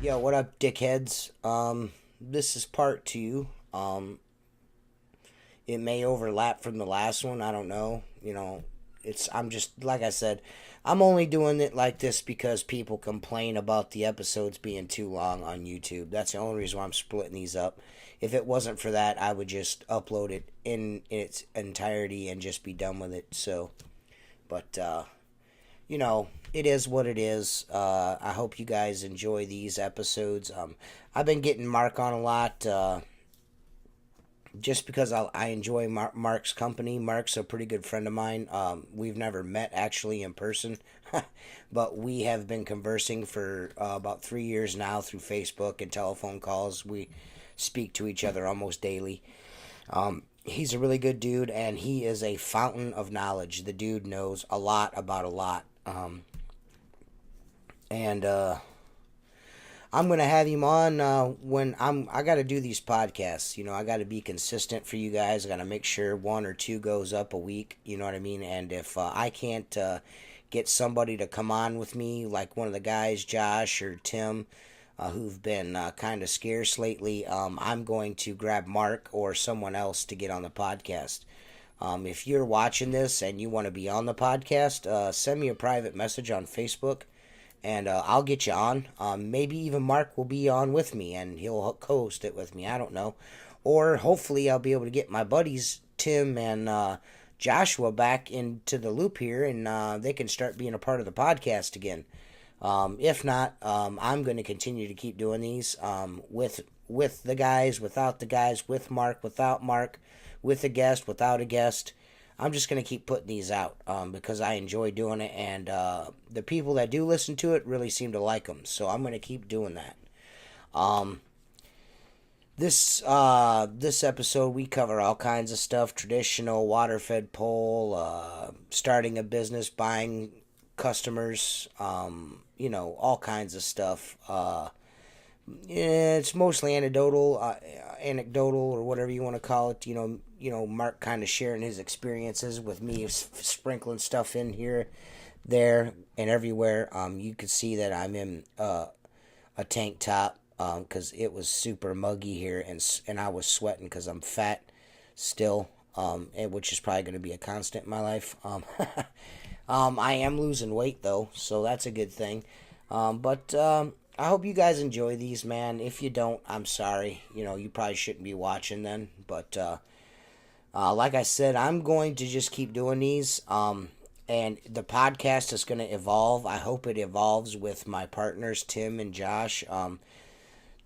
Yo, what up, dickheads? This is part two. It may overlap from the last one. I don't know. I'm just, like I said, I'm only doing it like this because people complain about the episodes being too long on YouTube. That's the only reason why I'm splitting these up. If it wasn't for that, I would just upload it in its entirety and just be done with it. But it is what it is. I hope you guys enjoy these episodes. I've been getting Mark on a lot just because I enjoy Mark's company. Mark's a pretty good friend of mine. We've never met actually in person, but we have been conversing for about 3 years now through Facebook and telephone calls. We speak to each other almost daily. He's a really good dude, and he is a fountain of knowledge. The dude knows a lot about a lot. And I'm gonna have him on when I got to do these podcasts. I got to be consistent for you guys. I got to make sure one or two goes up a week. You know what I mean? And if I can't get somebody to come on with me, like one of the guys, Josh or Tim, who've been kind of scarce lately, I'm going to grab Mark or someone else to get on the podcast. If you're watching this and you want to be on the podcast, send me a private message on Facebook, and I'll get you on. Maybe even Mark will be on with me, and he'll co-host it with me. I don't know. Or hopefully I'll be able to get my buddies Tim and Joshua back into the loop here, and they can start being a part of the podcast again. If not, I'm going to continue to keep doing these with the guys, without the guys, with Mark, without Mark, with a guest, without a guest. I'm just going to keep putting these out because I enjoy doing it, and the people that do listen to it really seem to like them, so I'm going to keep doing that. This episode, we cover all kinds of stuff: traditional, water-fed pole, starting a business, buying customers, all kinds of stuff. It's mostly anecdotal or whatever you want to call it. Mark kind of sharing his experiences with me, sprinkling stuff in here, there, and everywhere. You could see that I'm in a tank top because it was super muggy here, and I was sweating because I'm fat still, which is probably going to be a constant in my life. I am losing weight though, so that's a good thing. But I hope you guys enjoy these, man. If you don't, I'm sorry. You probably shouldn't be watching then. But like I said, I'm going to just keep doing these. And the podcast is going to evolve. I hope it evolves with my partners, Tim and Josh.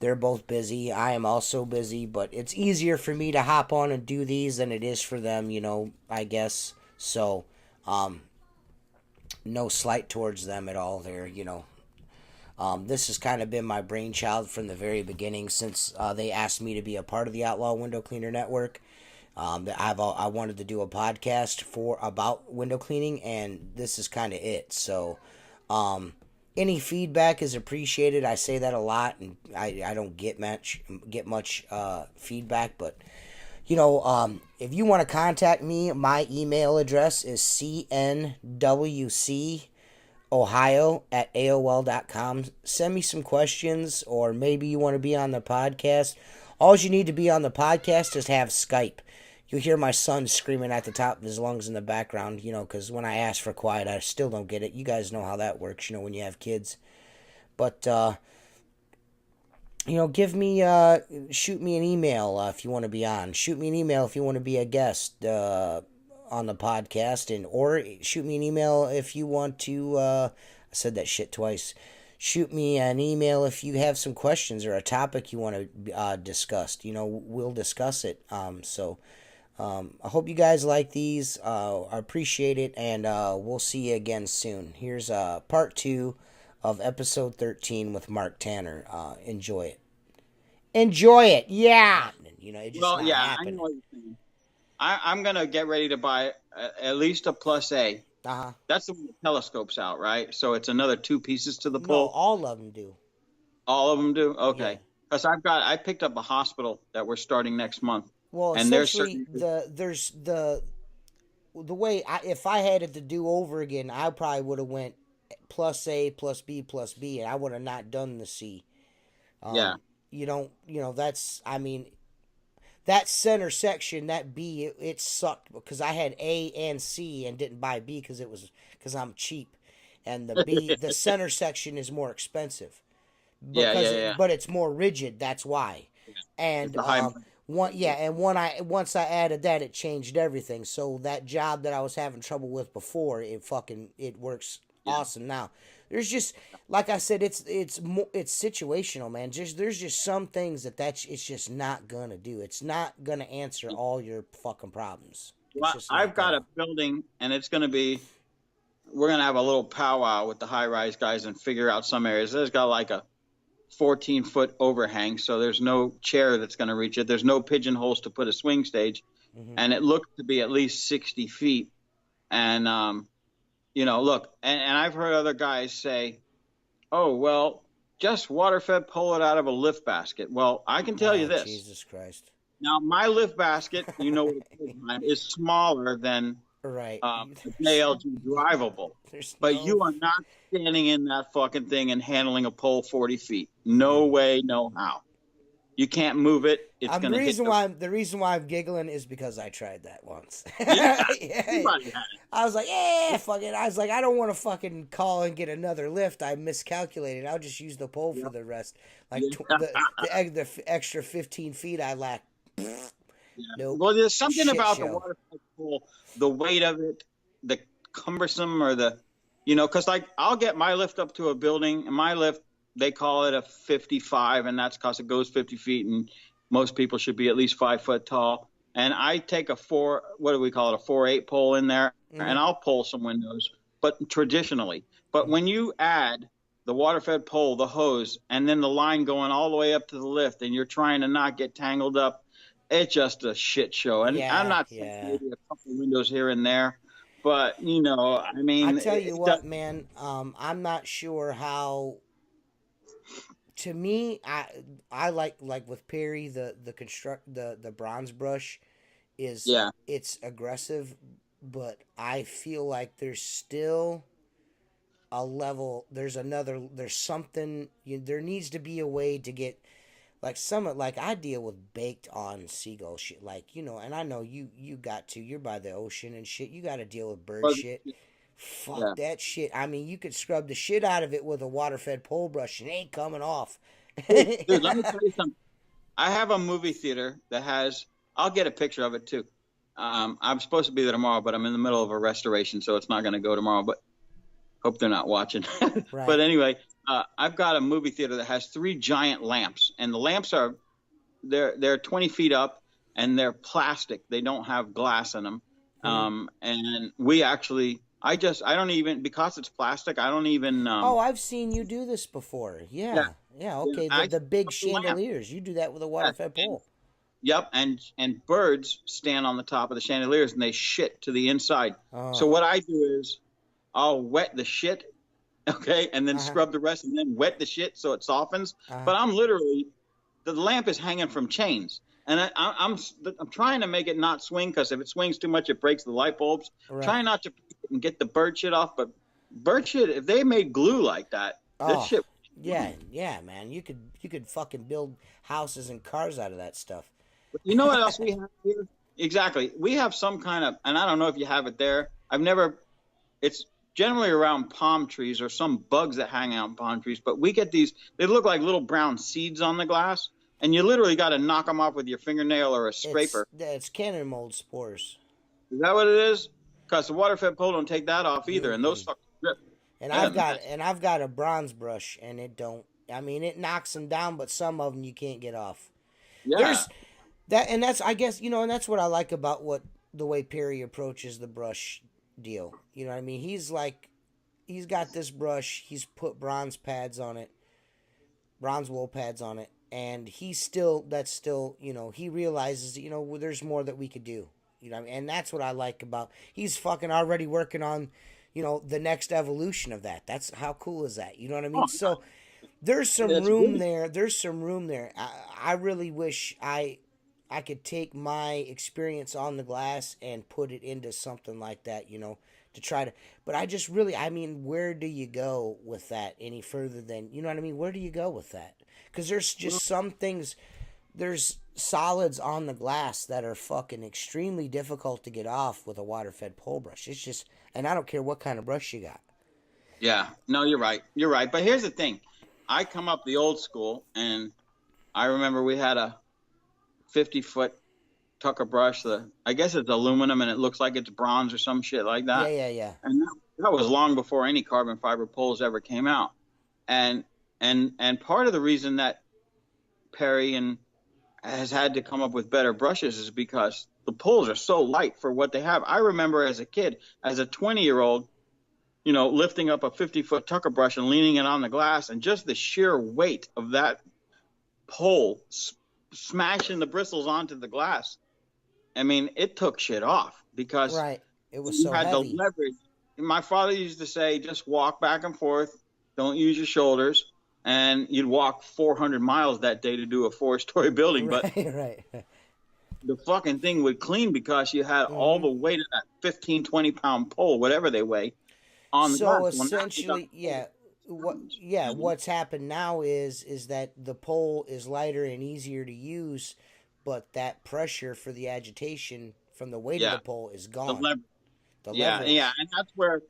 They're both busy. I am also busy, but it's easier for me to hop on and do these than it is for them, I guess. So, no slight towards them at all there, This has kind of been my brainchild from the very beginning since they asked me to be a part of the Outlaw Window Cleaner Network. I wanted to do a podcast about window cleaning, and this is kind of it. So, any feedback is appreciated. I say that a lot, and I don't get much feedback, but if you want to contact me, my email address is cnwcohio@aol.com. Send me some questions, or maybe you want to be on the podcast. All you need to be on the podcast is have Skype. You'll hear my son screaming at the top of his lungs in the background, because when I ask for quiet, I still don't get it. You guys know how that works, when you have kids. But, shoot me an email if you want to be on. Shoot me an email if you want to be a guest on the podcast, or shoot me an email if you want to. I said that shit twice. Shoot me an email if you have some questions or a topic you want to discuss. We'll discuss it. I hope you guys like these. I appreciate it, and we'll see you again soon. Here's part 2 of episode 13 with Mark Tanner. Enjoy it. Enjoy it, yeah. It just not happening. I know what you're saying. I'm gonna get ready to buy at least a plus A. That's the one that telescopes out, right? So it's another 2 pieces to the pole. No, all of them do. All of them do. Okay, because I picked up a hospital that we're starting next month. Well, and essentially, there's the way if I had it to do over again, I probably would have went plus A plus B plus B, and I would have not done the C. Yeah. That's, I mean, that center section, that B, it sucked because I had A and C and didn't buy B because I'm cheap, and the center section is more expensive but it's more rigid. That's why, and once I added that, it changed everything. So that job that I was having trouble with before, it works awesome now. There's just, like I said, it's situational, man. There's just some things it's just not gonna do. It's not gonna answer all your fucking problems. Well, I've got a building, and it's gonna be. We're gonna have a little powwow with the high-rise guys and figure out some areas. There's got like a 14-foot overhang, so there's no chair that's gonna reach it. There's no pigeonholes to put a swing stage, and it looked to be at least 60 feet. And look, and I've heard other guys say, oh, well, just water-fed, pull it out of a lift basket. Well, I can tell you this. Jesus Christ. Now, my lift basket, what it is smaller than right. JLG drivable. But you are not standing in that fucking thing and handling a pole 40 feet. No way, no how. You can't move it. It's the reason why I'm giggling is because I tried that once. Yeah. I was like, fuck it. I was like, I don't want to fucking call and get another lift. I miscalculated. I'll just use the pole for the rest. Like the extra 15 feet I lack. Nope. Well, there's something about show. The water pole, the weight of it, the cumbersome, or because like I'll get my lift up to a building, and my lift, they call it a 55, and that's because it goes 50 feet, and most people should be at least 5 foot tall. And I take a 4.8 pole in there, and I'll pull some windows, but traditionally. But when you add the water-fed pole, the hose, and then the line going all the way up to the lift, and you're trying to not get tangled up, it's just a shit show. And I'm not saying maybe a couple windows here and there, but I mean, I tell you what, man, I'm not sure how. To me, I like with Perry the bronze brush it's aggressive, but I feel like there's still a level. There's something. There needs to be a way to get like I deal with baked on seagull shit, and I know you're by the ocean and shit. You got to deal with bird shit. Fuck that shit. I mean, you could scrub the shit out of it with a water-fed pole brush and it ain't coming off. Dude, let me tell you something. I have a movie theater that has, I'll get a picture of it too. I'm supposed to be there tomorrow, but I'm in the middle of a restoration, so it's not going to go tomorrow, but hope they're not watching. Right. But anyway, I've got a movie theater that has 3 giant lamps, and the lamps they're 20 feet up, and they're plastic. They don't have glass in them. And we actually... I don't even, because it's plastic, I don't even... I've seen you do this before. Yeah, okay. The big chandeliers. You do that with a water-fed pole. Yep, and birds stand on the top of the chandeliers, and they shit to the inside. So what I do is, I'll wet the shit, okay, and then scrub the rest, and then wet the shit so it softens. But I'm literally... The lamp is hanging from chains. And I'm trying to make it not swing, because if it swings too much, it breaks the light bulbs. Right. Trying not to and get the bird shit off, but bird shit, if they made glue like that, that shit. Yeah, man. You could fucking build houses and cars out of that stuff. But you know what else we have here? Exactly. We have some kind of, and I don't know if you have it there. It's generally around palm trees or some bugs that hang out in palm trees, but we get these, they look like little brown seeds on the glass. And you literally got to knock them off with your fingernail or a scraper. It's cannon mold spores. Is that what it is? Because the water-fed pole don't take that off either, and those fucking grip. And I've got a bronze brush, and it don't. I mean, it knocks them down, but some of them you can't get off. Yeah. There's that, and that's, I guess, and that's what I like about the way Perry approaches the brush deal. You know what I mean? He's got this brush. He's put bronze wool pads on it. And he realizes, there's more that we could do. You know what I mean? And that's what I like about, he's fucking already working on, the next evolution of that. That's, how cool is that? You know what I mean? So there's some room there. There's some room there. I really wish I could take my experience on the glass and put it into something like that, to try to. But I just really, I mean, where do you go with that any further than, you know what I mean? Where do you go with that? Because there's just some things, there's solids on the glass that are fucking extremely difficult to get off with a water fed pole brush. It's just, and I don't care what kind of brush you got. Yeah, no, you're right. You're right. But here's the thing. I come up the old school, and I remember we had a 50-foot Tucker brush. I guess it's aluminum, and it looks like it's bronze or some shit like that. Yeah. And that was long before any carbon fiber poles ever came out. And part of the reason that Perry has had to come up with better brushes is because the poles are so light for what they have. I remember as a kid, as a 20-year-old, lifting up a 50-foot Tucker brush and leaning it on the glass, and just the sheer weight of that pole smashing the bristles onto the glass. I mean, it took shit off because it was so had heavy. the leverage. My father used to say, just walk back and forth, don't use your shoulders, and you'd walk 400 miles that day to do a 4-story building. But the fucking thing would clean because you had all the weight of that 15, 20-pound pole, whatever they weigh, on the glass. So essentially, what's happened now is that the pole is lighter and easier to use, but that pressure for the agitation from the weight of the pole is gone. The leverage. And that's where,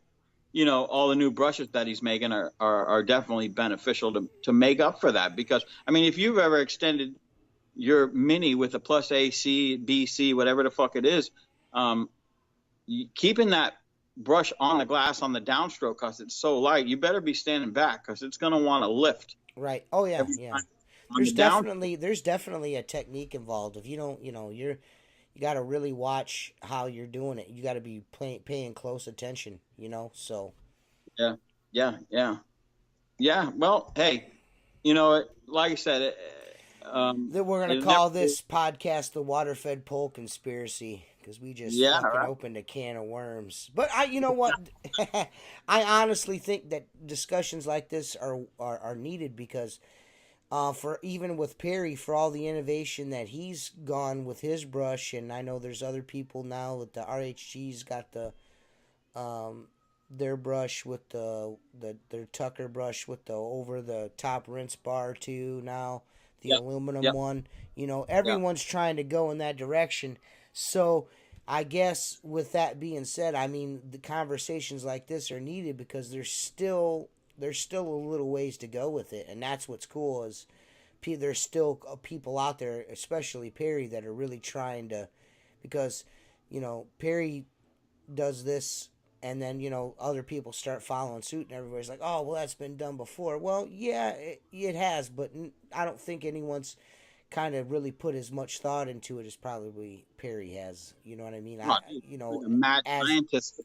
all the new brushes that he's making are definitely beneficial to make up for that. Because, I mean, if you've ever extended your Mini with a plus AC, BC, whatever the fuck it is, keeping that brush on the glass on the downstroke because it's so light, you better be standing back because it's going to want to lift. Right. Oh, yeah, yeah. There's definitely a technique involved. If you don't, you got to really watch how you're doing it. You got to be paying close attention, so. Yeah. Well, hey, like I said, we're going to call this podcast the Water-Fed Pole Conspiracy because we just opened a can of worms. But you know what? I honestly think that discussions like this are needed because for even with Perry, for all the innovation that he's gone with his brush, and I know there's other people now that the RHG's got the their brush with their Tucker brush with the over the top rinse bar too now, the aluminum one. Everyone's trying to go in that direction. So I guess with that being said, I mean the conversations like this are needed because there's still a little ways to go with it, and that's what's cool is there's still people out there, especially Perry, that are really trying to, because Perry does this and then other people start following suit and everybody's like, oh well, that's been done before. Well, yeah, it has, but I don't think anyone's kind of really put as much thought into it as probably Perry has. You know what I mean? A mad scientist.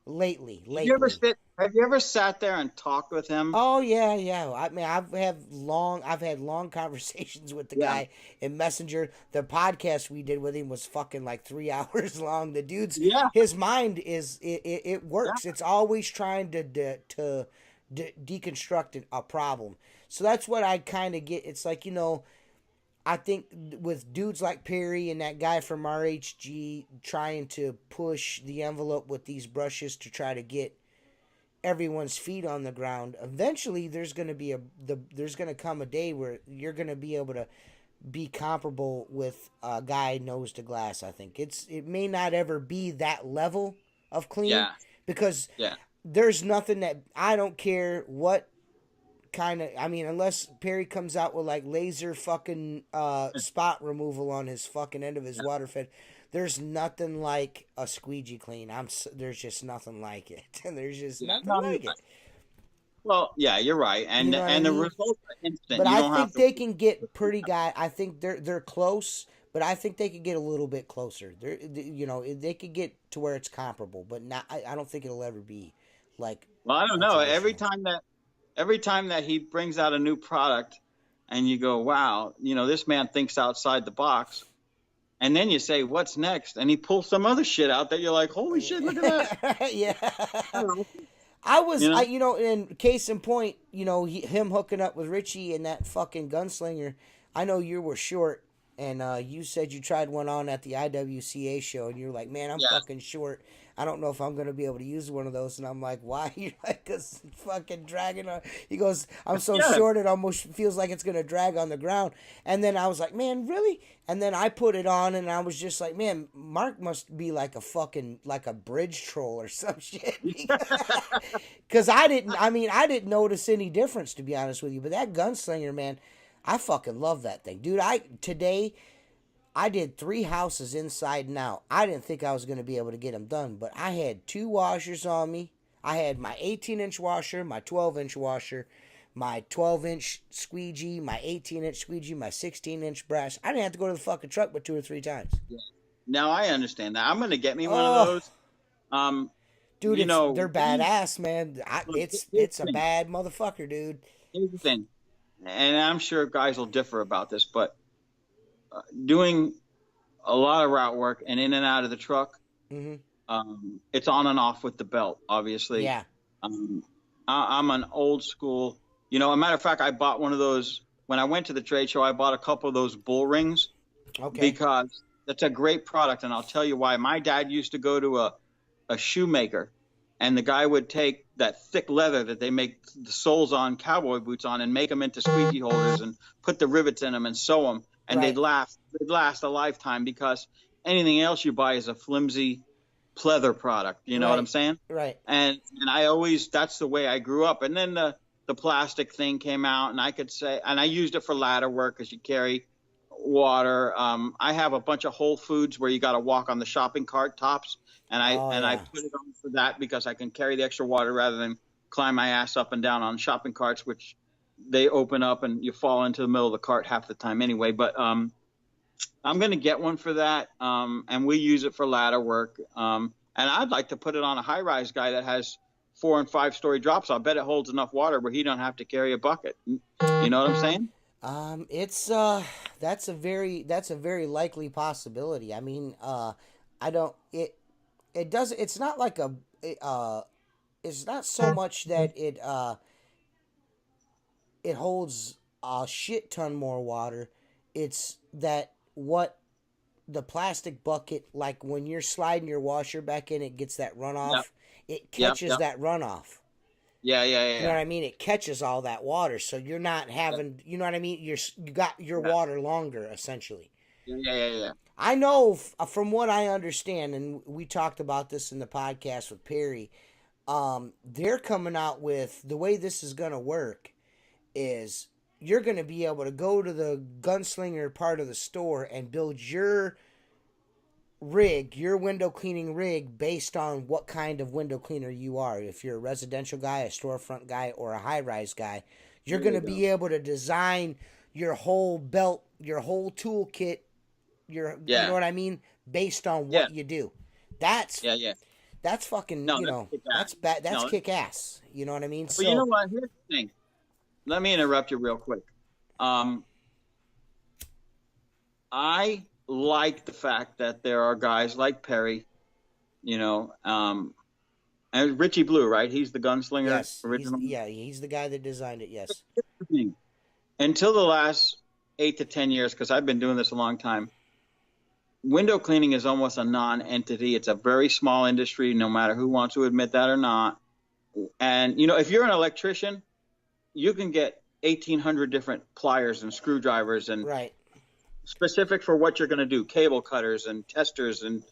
Lately. Have you ever sat there and talked with him? Oh yeah. I mean, I've had long conversations with the guy in Messenger. The podcast we did with him was fucking like 3 hours long. The dude's his mind is it works. Yeah. It's always trying to deconstruct a problem. So that's what I kind of get. It's like I think with dudes like Perry and that guy from RHG trying to push the envelope with these brushes to try to get everyone's feet on the ground, eventually there's going to come a day where you're going to be able to be comparable with a guy nose to glass. I think it may not ever be that level of clean because there's nothing that I don't care what kind of, I mean, unless Perry comes out with like laser fucking spot removal on his fucking end of his water fed, there's nothing like a squeegee clean. There's just nothing like it. There's just nothing like it. Well, yeah, you're right, and the results are instant. But I think they can get pretty guy. I think they're close, but I think they could get a little bit closer. They could get to where it's comparable, but not. I don't think it'll ever be like. Well, I don't know. Every time that he brings out a new product and you go, wow, this man thinks outside the box. And then you say, what's next? And he pulls some other shit out that you're like, holy shit, look at that. Yeah. I was, in case in point, him hooking up with Richie and that fucking gunslinger. I know you were short and you said you tried one on at the IWCA show and you were like, man, I'm fucking short. I don't know if I'm going to be able to use one of those. And I'm like, why? You're like, cause it's fucking dragging on. He goes, I'm so short it almost feels like it's going to drag on the ground. And then I was like, man, really? And then I put it on and I was just like, man, Mark must be like a fucking, like a bridge troll or some shit. Cause I didn't notice any difference, to be honest with you. But that gunslinger, man, I fucking love that thing. Dude, today I did 3 houses inside and out. I didn't think I was going to be able to get them done, but I had 2 washers on me. I had my 18-inch washer, my 12-inch washer, my 12-inch squeegee, my 18-inch squeegee, my 16-inch brass. I didn't have to go to the fucking truck but 2 or 3 times. Yeah. Now I understand that. I'm going to get me one of those. Dude, they're badass, man. It's a bad motherfucker, dude. Here's the thing, and I'm sure guys will differ about this, but doing a lot of route work and in and out of the truck, it's on and off with the belt, obviously. Yeah. I'm an old school, a matter of fact, I bought one of those when I went to the trade show. I bought a couple of those bull rings because that's a great product. And I'll tell you why. My dad used to go to a shoemaker, and the guy would take that thick leather that they make the soles on cowboy boots on and make them into squeegee holders and put the rivets in them and sew them. And they'd last a lifetime, because anything else you buy is a flimsy pleather product. You know what I'm saying? Right. And that's the way I grew up. And then the plastic thing came out, and I used it for ladder work because you carry water. I have a bunch of Whole Foods where you got to walk on the shopping cart tops. And I put it on for that because I can carry the extra water rather than climb my ass up and down on shopping carts, which they open up and you fall into the middle of the cart half the time anyway. But I'm going to get one for that, and we use it for ladder work. And I'd like to put it on a high-rise guy that has 4- and 5-story drops. I bet it holds enough water where he don't have to carry a bucket. You know what I'm saying? That's a very likely possibility. I mean, it's not like it's not so much that it holds a shit ton more water. It's that what the plastic bucket, like when you're sliding your washer back in, it gets that runoff. It catches that runoff. Yeah. You know what I mean? It catches all that water, so you're not having. You know what I mean? You got your water longer, essentially. Yeah. I know from what I understand, and we talked about this in the podcast with Perry. They're coming out with the way this is going to work is you're going to be able to go to the gunslinger part of the store and build your rig, your window cleaning rig, based on what kind of window cleaner you are. If you're a residential guy, a storefront guy, or a high-rise guy, you're going to be able to design your whole belt, your whole toolkit, you know what I mean, based on what you do. That's fucking, that's bad. That's kick ass. You know what I mean? Well, you know what? Here's the thing. Let me interrupt you real quick. I like the fact that there are guys like Perry, and Richie Blue, right? He's the gunslinger. Yes. Original. He's the guy that designed it. Yes. Until the last 8 to 10 years, because I've been doing this a long time, window cleaning is almost a non-entity. It's a very small industry, no matter who wants to admit that or not. And, if you're an electrician, you can get 1,800 different pliers and screwdrivers and specific for what you're going to do, cable cutters and testers and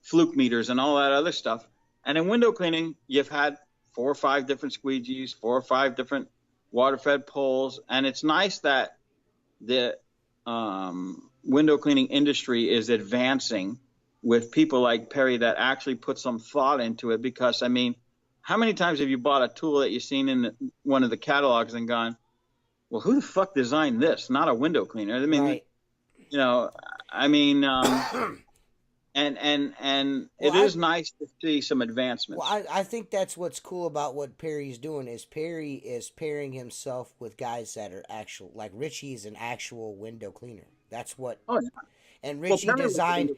fluke meters and all that other stuff. And in window cleaning, you've had 4 or 5 different squeegees, 4 or 5 different water-fed poles. And it's nice that the window cleaning industry is advancing with people like Perry that actually put some thought into it. Because, I mean, how many times have you bought a tool that you've seen in one of the catalogs and gone, well, who the fuck designed this? Not a window cleaner. I mean, and it is nice to see some advancements. Well, I think that's what's cool about what Perry's doing is Perry is pairing himself with guys that are actual, like Richie's an actual window cleaner. That's what. Oh yeah. And Richie designed.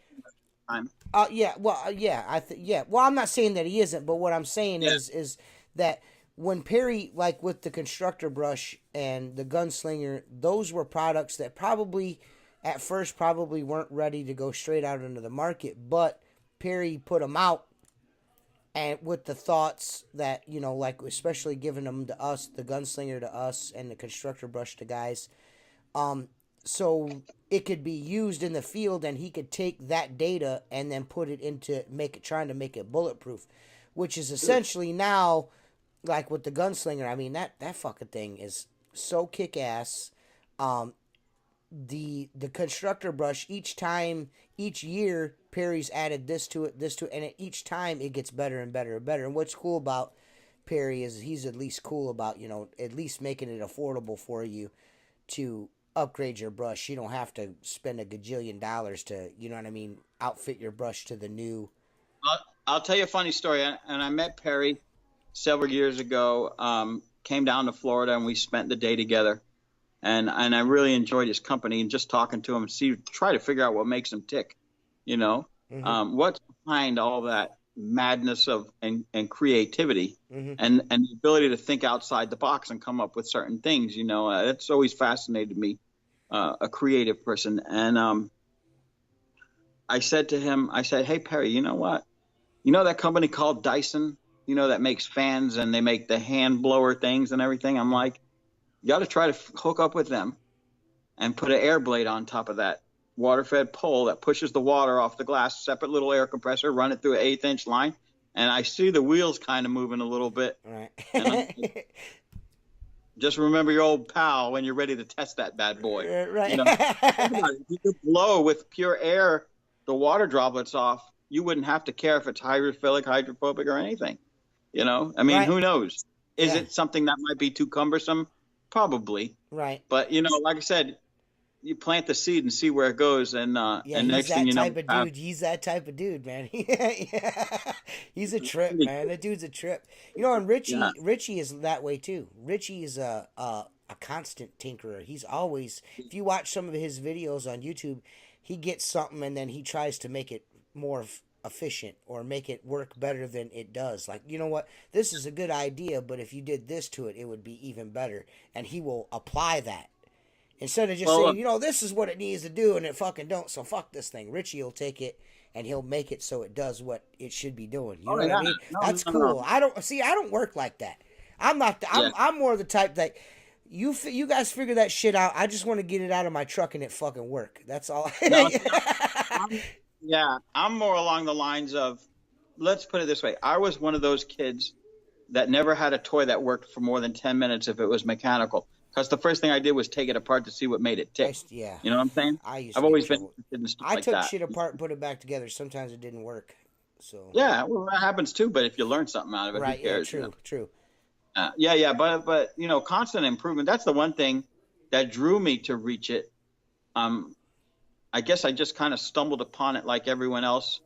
Well, I'm not saying that he isn't, but what I'm saying is that when Perry, like with the constructor brush and the gunslinger, those were products that probably at first probably weren't ready to go straight out into the market, but Perry put them out and with the thoughts that, like especially giving them to us, the gunslinger to us, and the constructor brush to guys, so it could be used in the field, and he could take that data and then put it into trying to make it bulletproof, which is essentially now, like with the gunslinger. I mean, that fucking thing is so kick ass. The constructor brush, each year Perry's added this to it, and each time it gets better and better and better. And what's cool about Perry is he's at least cool about, at least making it affordable for you to upgrade your brush. You don't have to spend a gajillion dollars to, outfit your brush to the new. I'll tell you a funny story. And I met Perry several years ago, came down to Florida, and we spent the day together. And I really enjoyed his company, and just talking to him, try to figure out what makes him tick, what's behind all that madness and creativity, and the ability to think outside the box and come up with certain things. It's always fascinated me, a creative person. And I said to him, hey, Perry, you know what? You know that company called Dyson, that makes fans, and they make the hand blower things and everything? I'm like, you got to try to hook up with them and put an air blade on top of that water-fed pole that pushes the water off the glass, separate little air compressor, run it through an 1/8-inch line. And I see the wheels kind of moving a little bit. Right. Just remember your old pal when you're ready to test that bad boy. Right. You could blow with pure air the water droplets off. You wouldn't have to care if it's hydrophilic, hydrophobic, or anything. I mean, Who knows? Is it something that might be too cumbersome? Probably. Right. But, like I said, you plant the seed and see where it goes. And next thing you know. He's that type of dude, man. He's a trip, man. That dude's a trip. And Richie is that way too. Richie is a constant tinkerer. He's always, if you watch some of his videos on YouTube, he gets something and then he tries to make it more efficient or make it work better than it does. Like, you know what, this is a good idea, but if you did this to it, it would be even better. And he will apply that instead of just saying, this is what it needs to do, and it fucking don't, so fuck this thing. Richie will take it and he'll make it so it does what it should be doing. You know what I mean? That's cool. No. I don't work like that. I'm not. I'm more the type that you guys figure that shit out. I just want to get it out of my truck and it fucking work. That's all. I'm more along the lines of, let's put it this way. I was one of those kids that never had a toy that worked for more than 10 minutes if it was mechanical. Because the first thing I did was take it apart to see what made it tick. You know what I'm saying? I've always been interested in stuff like that. I took shit apart and put it back together. Sometimes it didn't work. So yeah, well, that happens too. But if you learn something out of it, right? Who cares? Yeah, true. But constant improvement. That's the one thing that drew me to Reach It. I guess I just kind of stumbled upon it like everyone else.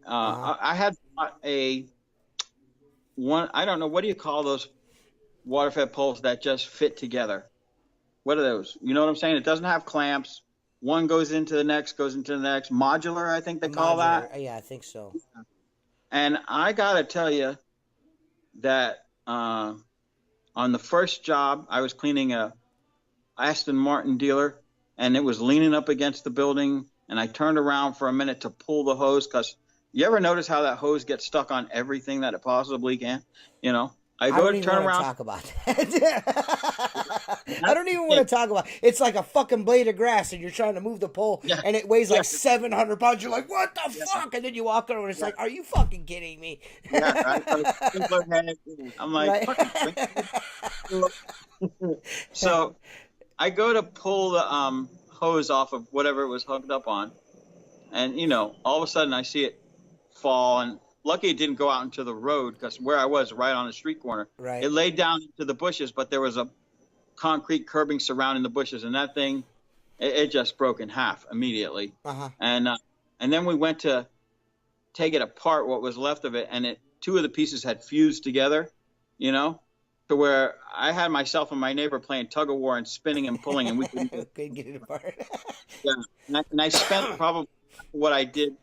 I had I don't know, what do you call those water-fed poles that just fit together? What are those? You know what I'm saying? It doesn't have clamps. One goes into the next, Modular, I think they call that. Yeah, I think so. And I got to tell you that on the first job, I was cleaning a Aston Martin dealer, and it was leaning up against the building, and I turned around for a minute to pull the hose, because you ever notice how that hose gets stuck on everything that it possibly can? I go to turn around. Talk about that. I don't even want to talk about it. It's like a fucking blade of grass, and you're trying to move the pole, and it weighs like 700 pounds. You're like, what the fuck? And then you walk over, and it's like, are you fucking kidding me? I'm like, So I go to pull the hose off of whatever it was hooked up on, and all of a sudden I see it fall, and lucky it didn't go out into the road, because where I was, right on the street corner, it laid down into the bushes, but there was a concrete curbing surrounding the bushes, and that thing, it just broke in half immediately. And then we went to take it apart, what was left of it, and two of the pieces had fused together, to where I had myself and my neighbor playing tug of war and spinning and pulling, and we couldn't get it apart. And I spent probably what I did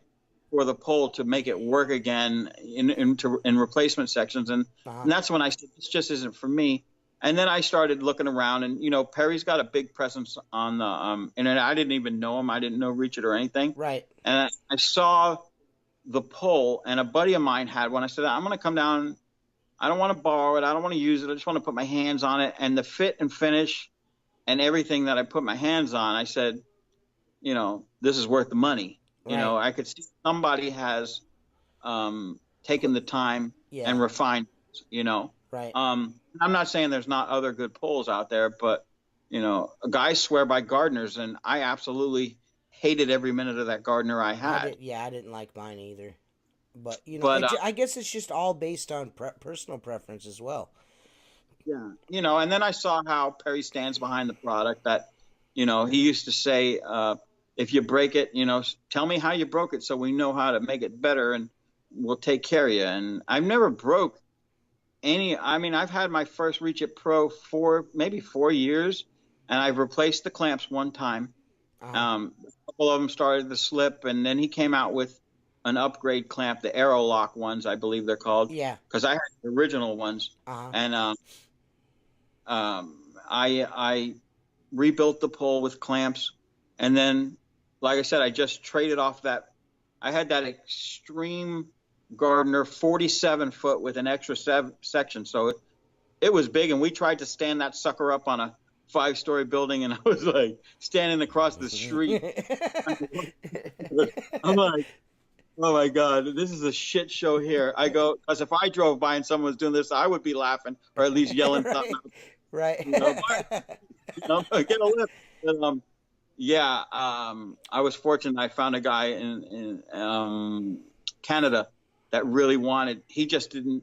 for the pole to make it work again in replacement sections, and that's when I said, this just isn't for me. And then I started looking around, and Perry's got a big presence on the internet. I didn't even know him. I didn't know Reach It or anything. Right. And I saw the pole, and a buddy of mine had one. I said, I'm going to come down. I don't want to borrow it. I don't want to use it. I just want to put my hands on it. And the fit and finish and everything that I put my hands on, I said, this is worth the money. Right. I could see somebody has taken the time and refined, Right. I'm not saying there's not other good poles out there, but, guys swear by gardeners, and I absolutely hated every minute of that gardener I had. I didn't like mine either. But, I guess it's just all based on personal preference as well. Yeah. And then I saw how Perry stands behind the product that, he used to say, if you break it, tell me how you broke it so we know how to make it better and we'll take care of you. And I've never broke any. I mean, I've had my first Reach It Pro maybe 4 years, and I've replaced the clamps one time. A couple of them started to slip, and then he came out with an upgrade clamp, the Aero Lock ones, I believe they're called. Yeah. Because I had the original ones, and I rebuilt the pole with clamps, and then, like I said, I just traded off that. I had that Extreme Gardener 47 foot with an extra section, so it was big, and we tried to stand that sucker up on a 5-story building, and I was like standing across the street. I'm like, oh my God, this is a shit show here. I go, because if I drove by and someone was doing this, I would be laughing or at least yelling something. Right. Get a lift. But, I was fortunate. I found a guy in Canada that really he just didn't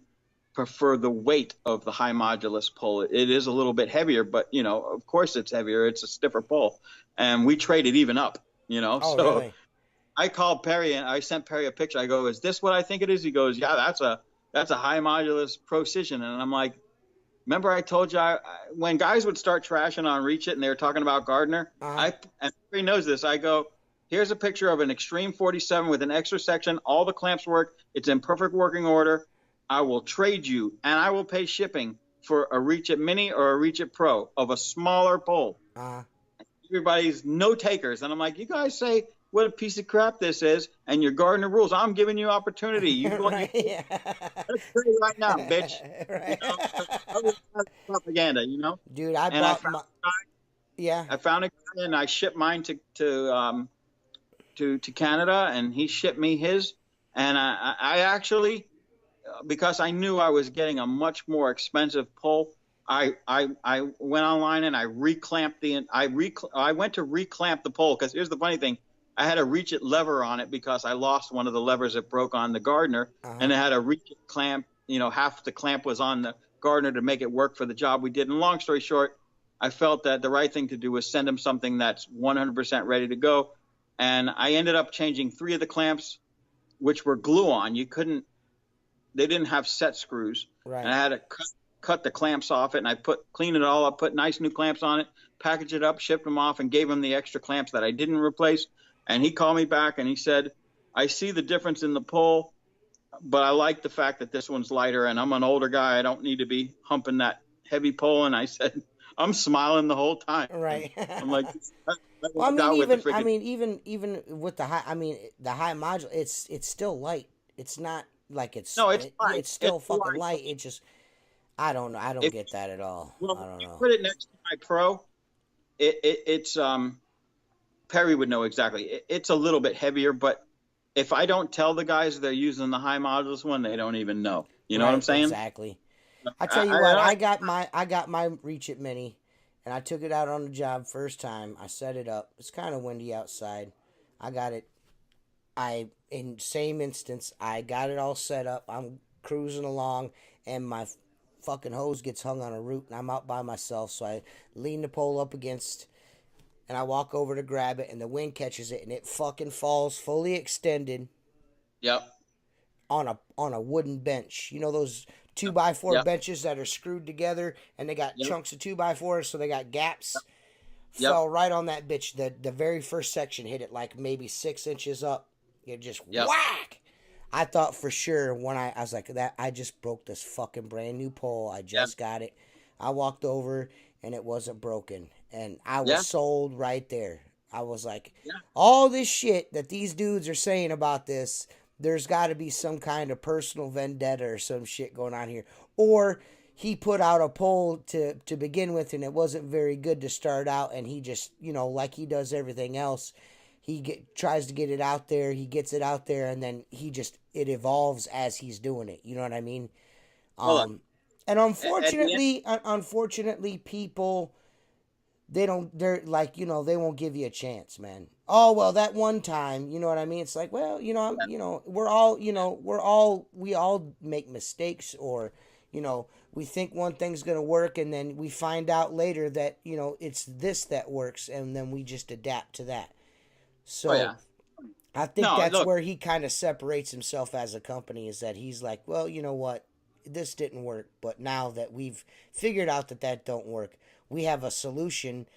prefer the weight of the high modulus pole. It is a little bit heavier, but of course it's heavier. It's a stiffer pole, and we traded even up. Oh, so really? I called Perry and I sent Perry a picture. I go, "Is this what I think it is?" He goes, "Yeah, that's a high modulus Procision." And I'm like, remember I told you when guys would start trashing on Reach It and they were talking about Gardner, and Perry knows this. I go, here's a picture of an Extreme 47 with an extra section. All the clamps work. It's in perfect working order. I will trade you, and I will pay shipping for a Reach It Mini or a Reach It Pro of a smaller pole. Everybody's no takers. And I'm like, you guys say what a piece of crap this is, and your Gardner rules. I'm giving you opportunity. You Right. Let's play right now, bitch. Right. Propaganda, Dude, I found a guy, and I shipped mine to Canada, and he shipped me his. And I actually, because I knew I was getting a much more expensive pole, I went online and I reclamped I went to reclamp the pole, because here's the funny thing. I had a Reach It lever on it because I lost one of the levers that broke on the Gardner, and I had a Reach It clamp. Half the clamp was on the Gardner to make it work for the job we did. And long story short, I felt that the right thing to do was send him something that's 100% ready to go. And I ended up changing 3 of the clamps, which were glue-on. They didn't have set screws. Right. And I had to cut the clamps off it, and I cleaned it all up, put nice new clamps on it, packaged it up, shipped them off, and gave him the extra clamps that I didn't replace. And he called me back and he said, I see the difference in the pole, but I like the fact that this one's lighter, and I'm an older guy. I don't need to be humping that heavy pole. And I said, I'm smiling the whole time. Right. I'm like, even with the high module, it's still light. It's not like it's light. It's still fucking light. It just, I don't know. I don't get that at all. Well, I don't know. Put it next to my Pro. It's Perry would know exactly. It's a little bit heavier, but if I don't tell the guys they're using the high modulus one, they don't even know. You know what I'm saying? Exactly. I tell you what, I got my Reach It Mini, and I took it out on the job first time. I set it up. It's kind of windy outside. I got it. In same instance, I got it all set up. I'm cruising along, and my fucking hose gets hung on a root, and I'm out by myself. So I lean the pole up against, and I walk over to grab it, and the wind catches it, and it fucking falls fully extended. Yep. On a wooden bench. You know those 2x4 benches that are screwed together, and they got chunks of 2x4s, so they got gaps. Fell right on that bitch. The very first section hit it like maybe 6 inches up. It just whack. I thought for sure when I was like, that I just broke this fucking brand new pole. I just got it. I walked over and it wasn't broken, and I was sold right there. I was like, all this shit that these dudes are saying about this there's got to be some kind of personal vendetta or some shit going on here. Or he put out a poll to begin with, and it wasn't very good to start out, and he just, like he does everything else, tries to get it out there, he gets it out there, and then it evolves as he's doing it. You know what I mean? And unfortunately, people, they're like, they won't give you a chance, man. Oh, well, that one time, you know what I mean? It's like, well, we all make mistakes, or, we think one thing's going to work, and then we find out later that, it's this that works, and then we just adapt to that. So I think that's where he kind of separates himself as a company, is that he's like, well, you know what? This didn't work, but now that we've figured out that don't work, we have a solution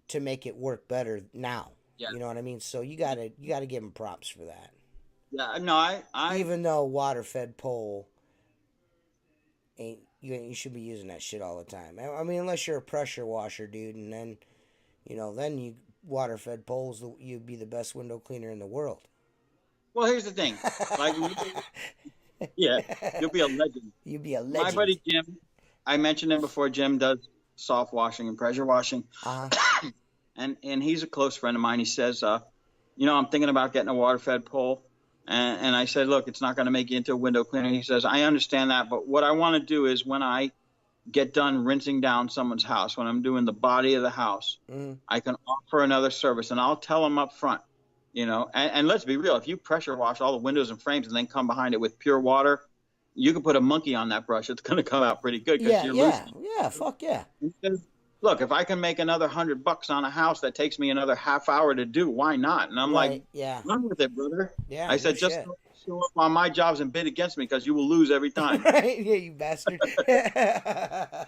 to make it work better now. Yeah. You know what I mean? So you gotta give him props for that. Yeah, no, I even though water-fed pole ain't, you should be using that shit all the time. I mean, unless you're a pressure washer, dude, and then, then you water-fed poles, you'd be the best window cleaner in the world. Well, here's the thing, like. Yeah, you'll be a legend. You'll be a legend. My buddy Jim, I mentioned him before. Jim does soft washing and pressure washing, and he's a close friend of mine. He says, I'm thinking about getting a water-fed pole, and I said, look, it's not going to make you into a window cleaner. He says, I understand that, but what I want to do is when I get done rinsing down someone's house, when I'm doing the body of the house, I can offer another service, and I'll tell them up front. And let's be real. If you pressure wash all the windows and frames and then come behind it with pure water, you can put a monkey on that brush. It's going to come out pretty good. Yeah, fuck yeah. Look, if I can make another $100 on a house that takes me another half hour to do, why not? And I'm like, run with it, brother. Yeah, I said, just don't show up on my jobs and bid against me, because you will lose every time. Right? Yeah, you bastard. Yeah.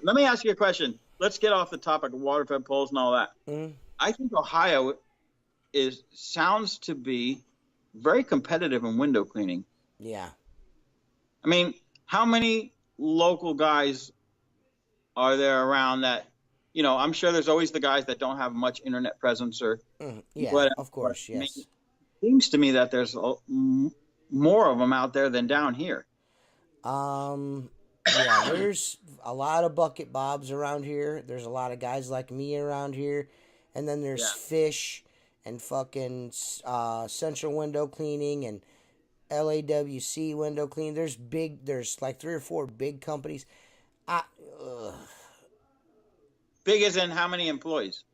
Let me ask you a question. Let's get off the topic of water-fed poles and all that. I think Ohio sounds to be very competitive in window cleaning. Yeah. I mean, how many local guys are there around that, I'm sure there's always the guys that don't have much internet presence or whatever. Of course, yes. I mean, it seems to me that there's more of them out there than down here. Yeah, there's a lot of bucket bobs around here. There's a lot of guys like me around here. And then there's Fish and fucking Central Window Cleaning and LAWC Window Cleaning. There's like 3 or 4 big companies. Big as in how many employees?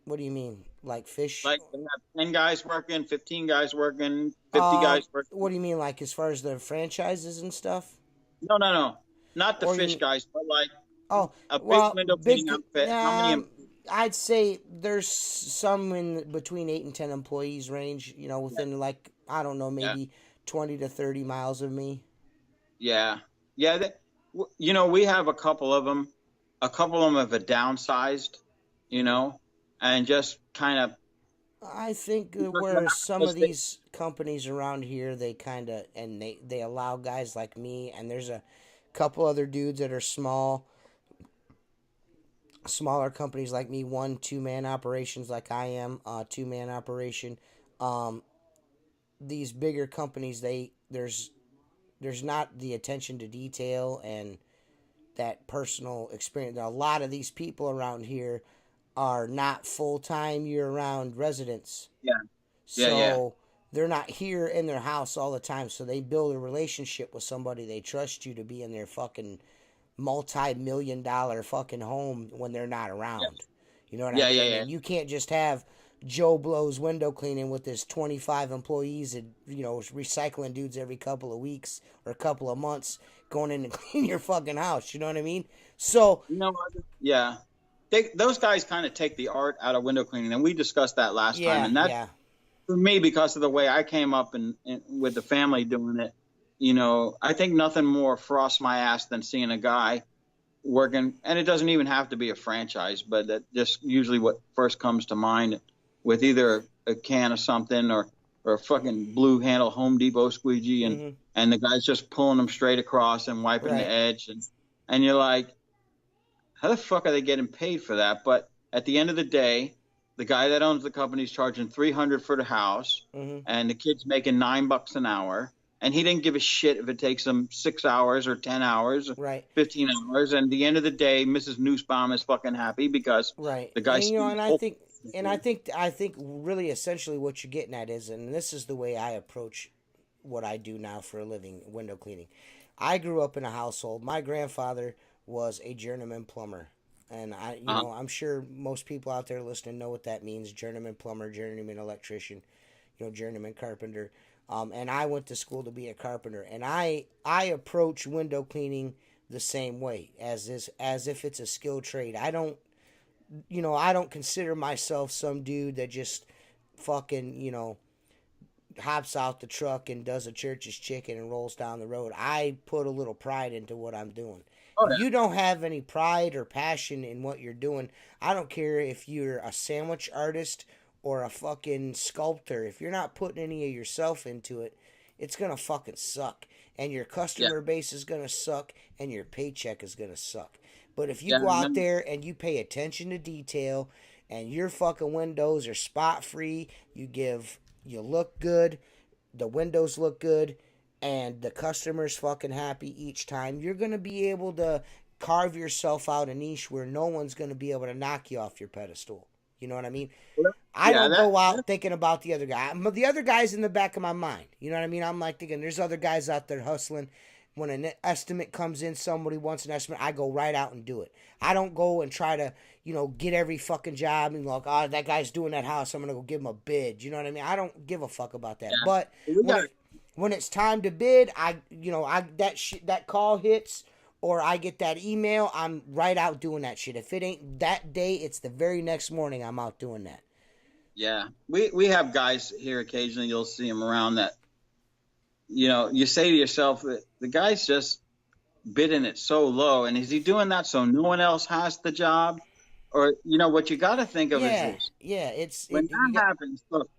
What do you mean? Like Fish? Like they have 10 guys working, 15 guys working, 50 guys working. What do you mean, like as far as the franchises and stuff? No. Not the Fish guys, but like a big window cleaning outfit. How many employees? I'd say there's some in between 8 and 10 employees range, within like, I don't know, maybe 20 to 30 miles of me. Yeah. Yeah. We have a couple of them. A couple of them have downsized, and just kind of. I think where some of these companies around here, they kind of, and they allow guys like me, and there's a couple other dudes that are smaller companies like me, 1-2-man operations like I am, 2-man operation. These bigger companies, there's not the attention to detail and that personal experience. A lot of these people around here are not full-time year-round residents. So they're not here in their house all the time, so they build a relationship with somebody. They trust you to be in their fucking multi-million-dollar fucking home when they're not around. You know what I mean? And you can't just have Joe Blow's window cleaning with his 25 employees and, recycling dudes every couple of weeks or a couple of months going in and clean your fucking house. You know what I mean? So, those guys kind of take the art out of window cleaning, and we discussed that last time. And that's for me, because of the way I came up and with the family doing it. I think nothing more frosts my ass than seeing a guy working, and it doesn't even have to be a franchise, but that just usually what first comes to mind, with either a can of something or a fucking blue handle Home Depot squeegee, and the guy's just pulling them straight across and wiping the edge, and you're like, how the fuck are they getting paid for that? But at the end of the day, the guy that owns the company is charging $300 for the house, and the kid's making $9 an hour, and he didn't give a shit if it takes him 6 hours or 10 hours, right, 15 hours. And at the end of the day, Mrs. Nussbaum is fucking happy because right. the guy's. And I think really essentially what you're getting at is, and this is the way I approach what I do now for a living, window cleaning. I grew up in a household. My grandfather was a journeyman plumber. And I'm sure most people out there listening know what that means: journeyman plumber, journeyman electrician, journeyman carpenter. And I went to school to be a carpenter, and I approach window cleaning the same way as if it's a skilled trade. I don't consider myself some dude that just fucking hops out the truck and does a church's chicken and rolls down the road. I put a little pride into what I'm doing. If you don't have any pride or passion in what you're doing, I don't care if you're a sandwich artist or a fucking sculptor. If you're not putting any of yourself into it, it's going to fucking suck. And your customer base is going to suck, and your paycheck is going to suck. But if you go out there and you pay attention to detail, and your fucking windows are spot free, you look good, the windows look good, and the customer's fucking happy each time, you're going to be able to carve yourself out a niche where no one's going to be able to knock you off your pedestal. You know what I mean? I don't go out thinking about the other guy. The other guy's in the back of my mind. You know what I mean? I'm like thinking there's other guys out there hustling. When an estimate comes in, somebody wants an estimate, I go right out and do it. I don't go and try to, get every fucking job and like, oh, that guy's doing that house, I'm going to go give him a bid. You know what I mean? I don't give a fuck about that. Yeah. But when it's time to bid, that call hits or I get that email, I'm right out doing that shit. If it ain't that day, it's the very next morning I'm out doing that. Yeah. We have guys here occasionally, you'll see them around that, you say to yourself, the guy's just bidding it so low. And is he doing that so no one else has the job? Or, what you got to think of is this. Yeah, when that happens, look,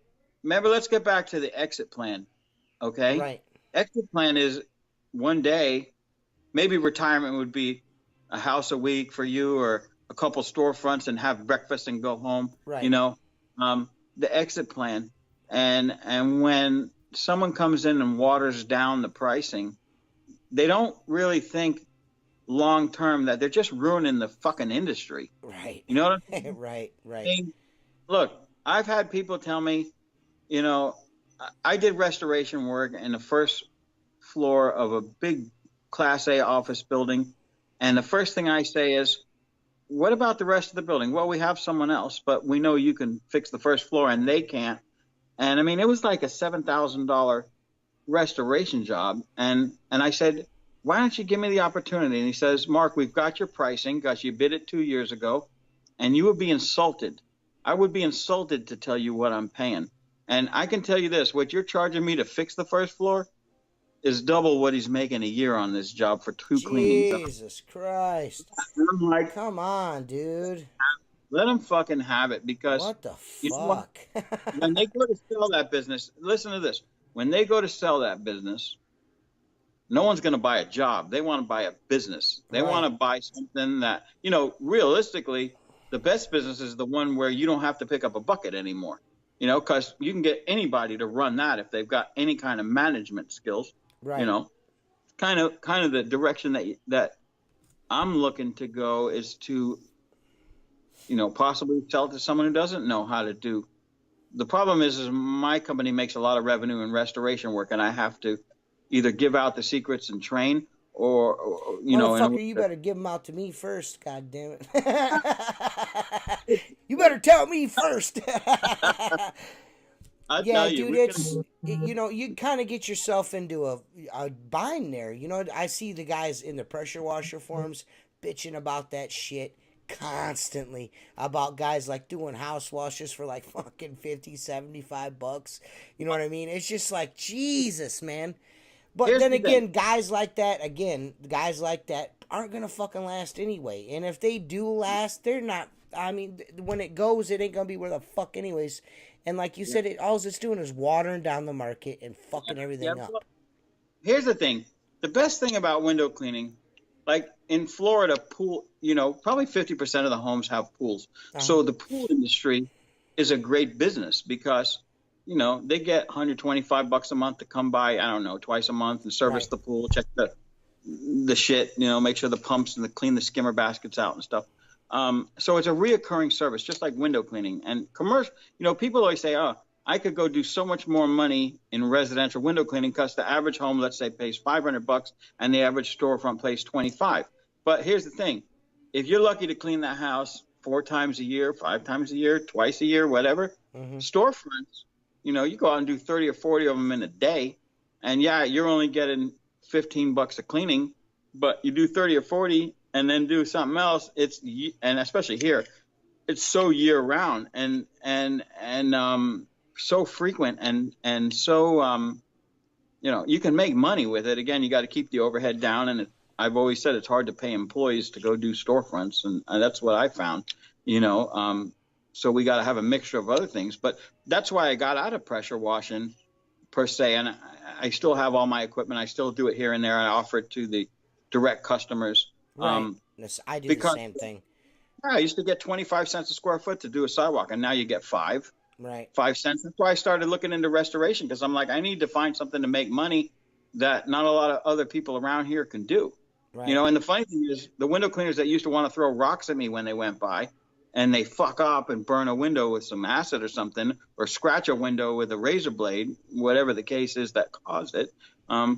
remember, let's get back to the exit plan. Okay? Right. Exit plan is one day, maybe retirement would be a house a week for you or a couple storefronts and have breakfast and go home. Right. The exit plan. And when someone comes in and waters down the pricing, they don't really think long term that they're just ruining the fucking industry. Right. You know what I mean? Right. I mean, look, I've had people tell me, I did restoration work in the first floor of a big Class A office building. And the first thing I say is, what about the rest of the building? Well, we have someone else, but we know you can fix the first floor and they can't. And I mean, it was like a $7,000 restoration job. And I said, why don't you give me the opportunity? And he says, Mark, we've got your pricing because you bid it 2 years ago and you would be insulted. I would be insulted to tell you what I'm paying. And I can tell you this, what you're charging me to fix the first floor is double what he's making a year on this job for 2 cleanings. Jesus Christ. I'm like, come on, dude. Let him fucking have it because what the fuck? When they go to sell that business, listen to this. When they go to sell that business, no one's going to buy a job. They want to buy a business. They want to buy something that, realistically, the best business is the one where you don't have to pick up a bucket anymore. Because you can get anybody to run that if they've got any kind of management skills. Right. Kind of the direction that I'm looking to go is to, possibly sell to someone who doesn't know how to do. The problem is my company makes a lot of revenue in restoration work, and I have to either give out the secrets and train, or motherfucker, you better give them out to me first. God damn it! You better tell me first. Yeah, dude, you kind of get yourself into a bind there. I see the guys in the pressure washer forums bitching about that shit constantly, about guys like doing house washes for like fucking $50-$75. You know what I mean? It's just like, Jesus, man. But Here's then the again, thing. guys like that aren't gonna fucking last anyway. And if they do last, they're not. I mean, when it goes, it ain't gonna be where the fuck anyways. And like you said, all it's doing is watering down the market and fucking everything up. Well, here's the thing. The best thing about window cleaning, like in Florida, probably 50% of the homes have pools. So the pool industry is a great business because, you know, they get $125 a month to come by, I don't know, twice a month and service Right. the pool, check the shit, you know, make sure the pumps and clean the skimmer baskets out and stuff. So it's a reoccurring service, just like window cleaning and commercial. You know, people always say, "Oh, I could go do so much more money in residential window cleaning because the average home, let's say, pays $500 and the average storefront pays 25." But here's the thing: if you're lucky to clean that house 4 times a year, 5 times a year, twice a year, whatever, storefronts, you know, you go out and do 30 or 40 of them in a day, and yeah, you're only getting $15 a cleaning, but you do 30 or 40 and then do something else. And especially here, it's so year round and so frequent and so you know, you can make money with it. Again, you got to keep the overhead down, and I've always said it's hard to pay employees to go do storefronts, and that's what I found. You know, so we got to have a mixture of other things, but that's why I got out of pressure washing per se, and I still have all my equipment. I still do it here and there. I offer it to the direct customers. Right. I do the same thing. I used to get 25 cents a square foot to do a sidewalk, and now you get 5. Right. 5 cents. That's why I started looking into restoration, because I'm like, I need to find something to make money that not a lot of other people around here can do. Right. You know, and the funny thing is, the window cleaners that used to want to throw rocks at me when they went by, and they fuck up and burn a window with some acid or something, or scratch a window with a razor blade, whatever the case is that caused it, all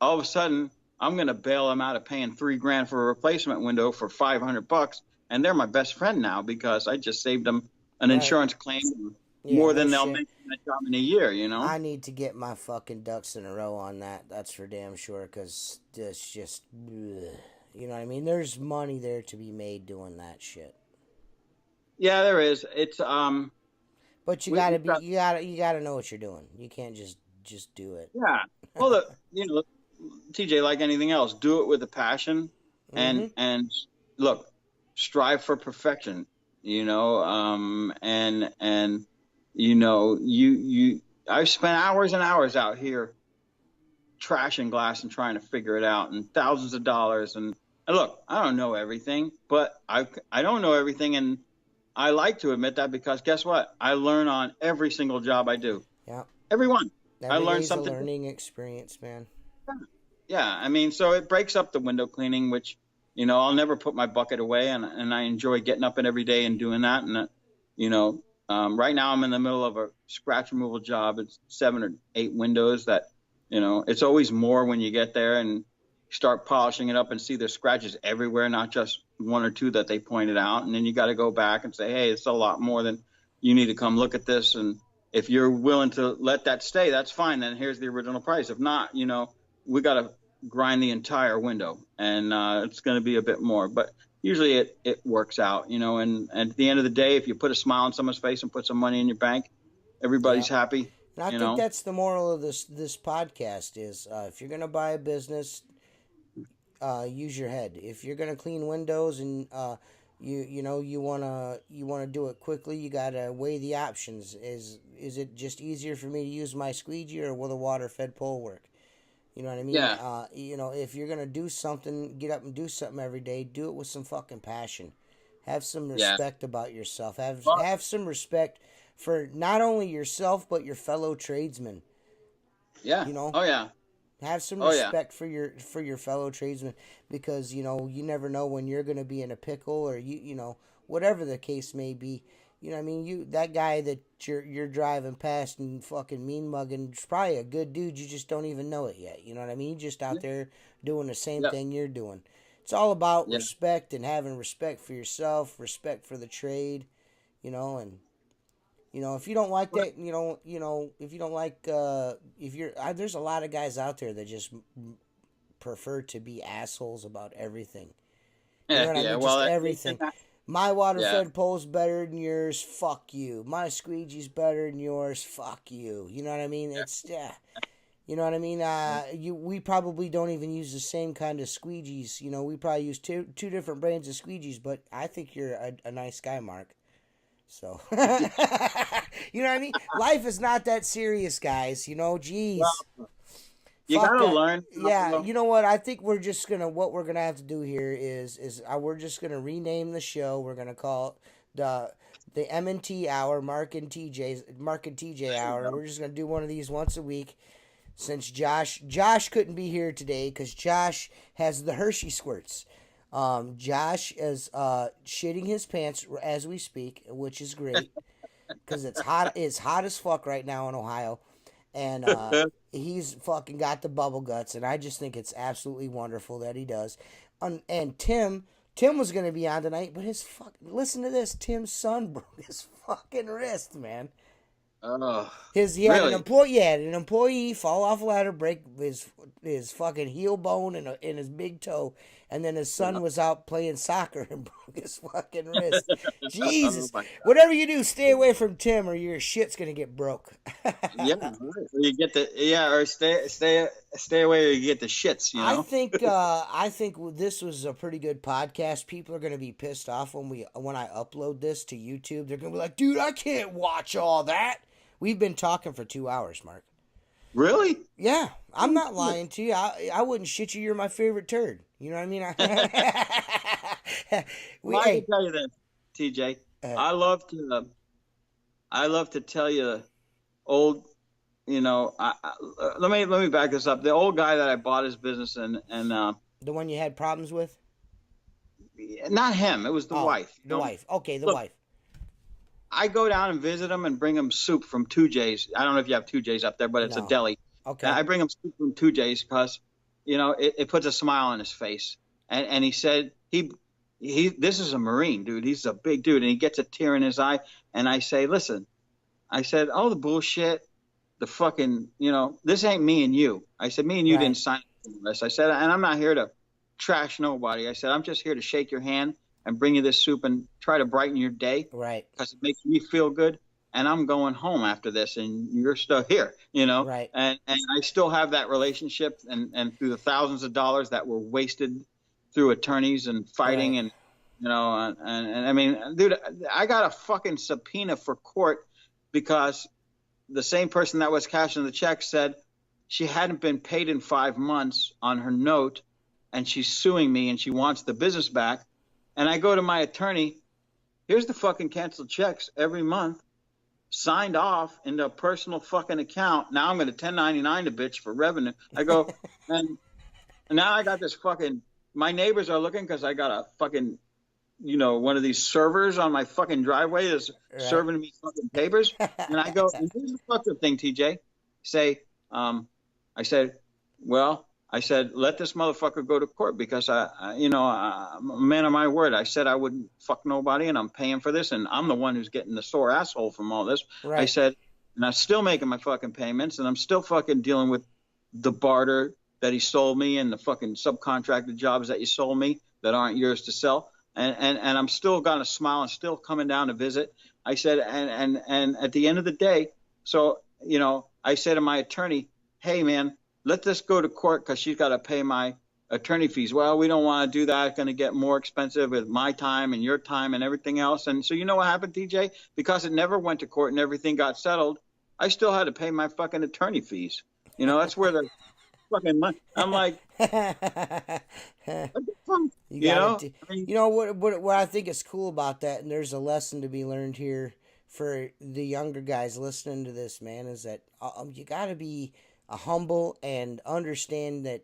of a sudden, I'm going to bail them out of paying $3,000 for a replacement window for $500, and they're my best friend now because I just saved them an insurance claim more than they'll make in a job in a year. You know, I need to get my fucking ducks in a row on that. That's for damn sure. Because it's just, you know what I mean. There's money there to be made doing that shit. Yeah, there is. It's but you gotta know what you're doing. You can't just do it. Yeah. Well, you know, TJ, like anything else, do it with a passion, and look, strive for perfection. You know, and you know, I've spent hours and hours out here trashing glass and trying to figure it out, and thousands of dollars. And look, I don't know everything, but I don't know everything, and I like to admit that, because guess what? I learn on every single job I do. Yeah. Every one. I learned day's something. A learning experience, man. Yeah. I mean, so it breaks up the window cleaning, which, you know, I'll never put my bucket away, and I enjoy getting up every day and doing that. And, you know, right now I'm in the middle of a scratch removal job. It's 7 or 8 windows that, you know, it's always more when you get there and start polishing it up and see there's scratches everywhere, not just 1 or 2 that they pointed out. And then you got to go back and say, hey, it's a lot more than, you need to come look at this. And if you're willing to let that stay, that's fine. Then here's the original price. If not, you know, we got to grind the entire window, and it's going to be a bit more. But usually it works out, you know. And at the end of the day, if you put a smile on someone's face and put some money in your bank, everybody's happy. And I think that's the moral of this podcast is if you're going to buy a business, use your head. If you're going to clean windows and you know you want to do it quickly, you got to weigh the options. Is it just easier for me to use my squeegee, or will the water fed pole work? You know what I mean? Yeah. You know, if you're going to do something, get up and do something every day, do it with some fucking passion. Have some respect about yourself. Have some respect for not only yourself, but your fellow tradesmen. Yeah. You know? Oh, yeah. Have some respect for your fellow tradesmen, because, you know, you never know when you're going to be in a pickle, or you know, whatever the case may be. You know what I mean? That guy that you're driving past and fucking mean mugging is probably a good dude. You just don't even know it yet. You know what I mean? He's just out there doing the same thing you're doing. It's all about respect, and having respect for yourself, respect for the trade, you know. And you know, if you don't like that, you know, if you don't like, there's a lot of guys out there that just prefer to be assholes about everything. You know what I mean? Just everything. My water-fed pole's better than yours. Fuck you. My squeegee's better than yours. Fuck you. You know what I mean? It's you know what I mean? We probably don't even use the same kind of squeegees. You know, we probably use two different brands of squeegees. But I think you're a nice guy, Mark. So, you know what I mean? Life is not that serious, guys. You know, jeez. Well, you gotta learn. Yeah, you know what? I think what we're gonna have to do here is we're just gonna rename the show. We're gonna call it the M&T hour, Mark and TJ hour. We're just gonna do one of these once a week. Since Josh couldn't be here today because Josh has the Hershey squirts. Josh is shitting his pants as we speak, which is great because it's hot. It's hot as fuck right now in Ohio, and he's fucking got the bubble guts, and I just think it's absolutely wonderful that he does. And Tim was gonna be on tonight, but listen to this. Tim's son broke his fucking wrist, man. Oh, He had an employee fall off a ladder, break his fucking heel bone in his big toe, and then his son was out playing soccer and broke his fucking wrist. Jesus, whatever you do, stay away from Tim, or your shit's gonna get broke. Yeah, you get or stay away, or you get the shits. You know. I think this was a pretty good podcast. People are gonna be pissed off when I upload this to YouTube. They're gonna be like, dude, I can't watch all that. We've been talking for 2 hours, Mark. Really? Yeah, I'm not lying to you. I wouldn't shit you. You're my favorite turd. You know what I mean? Well, I can tell you this, TJ. I love to tell you old. You know, let me back this up. The old guy that I bought his business and the one you had problems with? Not him. It was the wife. The wife. Okay, the wife. I go down and visit him and bring him soup from 2J's. I don't know if you have 2J's up there, but it's a deli. Okay. And I bring him soup from 2J's because, you know, it puts a smile on his face. And he said, this is a Marine, dude. He's a big dude. And he gets a tear in his eye. And I say, listen, I said, all the bullshit, the fucking, you know, this ain't me and you. I said, me and you didn't sign up for this. I said, and I'm not here to trash nobody. I said, I'm just here to shake your hand and bring you this soup and try to brighten your day. Right. Because it makes me feel good. And I'm going home after this, and you're still here, you know? Right. And I still have that relationship, and through the thousands of dollars that were wasted through attorneys and fighting, and, you know, and I mean, dude, I got a fucking subpoena for court because the same person that was cashing the check said she hadn't been paid in 5 months on her note, and she's suing me, and she wants the business back. And I go to my attorney, here's the fucking canceled checks every month, signed off into a personal fucking account. Now I'm going to 1099 the bitch for revenue. I go, and now I got this fucking, my neighbors are looking because I got a fucking, you know, one of these servers on my fucking driveway is serving me fucking papers. And I go, and here's the fucking thing, TJ. I said, let this motherfucker go to court because I'm a man of my word. I said I wouldn't fuck nobody, and I'm paying for this, and I'm the one who's getting the sore asshole from all this. Right. I said, and I'm still making my fucking payments, and I'm still fucking dealing with the barter that he sold me and the fucking subcontracted jobs that you sold me that aren't yours to sell. And I'm still got a smile and still coming down to visit. I said, and at the end of the day, so, you know, I said to my attorney, hey, man, let this go to court because she's got to pay my attorney fees. Well, we don't want to do that. It's going to get more expensive with my time and your time and everything else. And so you know what happened, TJ? Because it never went to court and everything got settled, I still had to pay my fucking attorney fees. You know, that's where the fucking money. I'm like, you know what I think is cool about that, and there's a lesson to be learned here for the younger guys listening to this, man, is that you got to be humble and understand that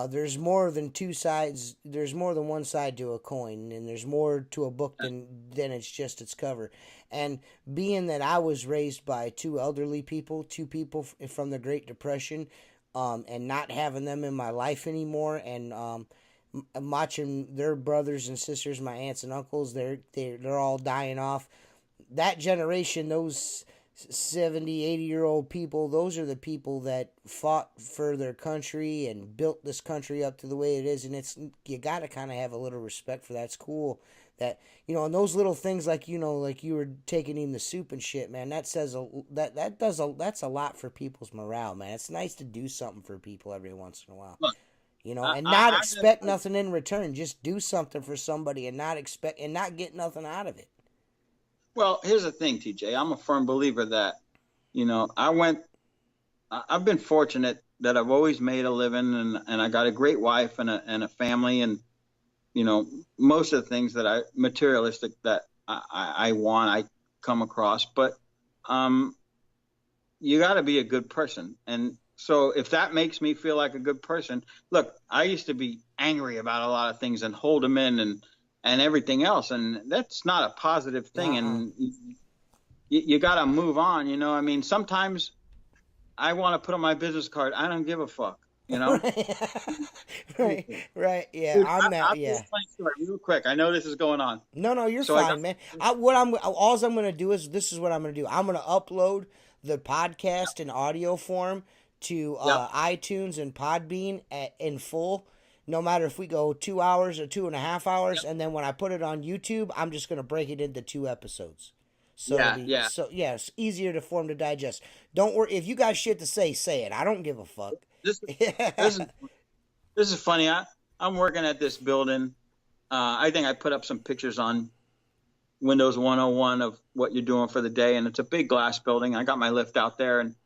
there's more than two sides. There's more than one side to a coin, and there's more to a book than it's just its cover. And being that I was raised by two elderly people, two people from the Great Depression, and not having them in my life anymore, and watching their brothers and sisters, my aunts and uncles, they're all dying off. That generation, those 70, 80-year-old people, those are the people that fought for their country and built this country up to the way it is, and you got to kind of have a little respect for that. It's cool that, you know, and those little things like, you know, like you were taking him the soup and shit, man, that's a lot for people's morale, man. It's nice to do something for people every once in a while. Look, you know, and not expect nothing in return. Just do something for somebody and not get nothing out of it. Well, here's the thing, TJ. I'm a firm believer that, you know, I've been fortunate that I've always made a living, and I got a great wife and a family, and most of the things that materialistic that I want, I come across. But you got to be a good person. And so if that makes me feel like a good person, look, I used to be angry about a lot of things and hold them in and everything else. And that's not a positive thing. And you got to move on. I mean, sometimes I want to put on my business card, I don't give a fuck, Right. Yeah. Dude, I'm that. I'll Yeah. tell you a story real quick. I know this is going on. No, you're So fine, man. All I'm gonna do is this is what I'm gonna do. I'm gonna upload the podcast in audio form to iTunes and Podbean in full. No matter if we go 2 hours or 2.5 hours, and then when I put it on YouTube, I'm just gonna break it into 2 episodes. So it's easier for them to digest. Don't worry if you got shit to say it. I don't give a fuck. This is funny. I'm working at this building. I think I put up some pictures on Windows 101 of what you're doing for the day, and it's a big glass building. I got my lift out there, and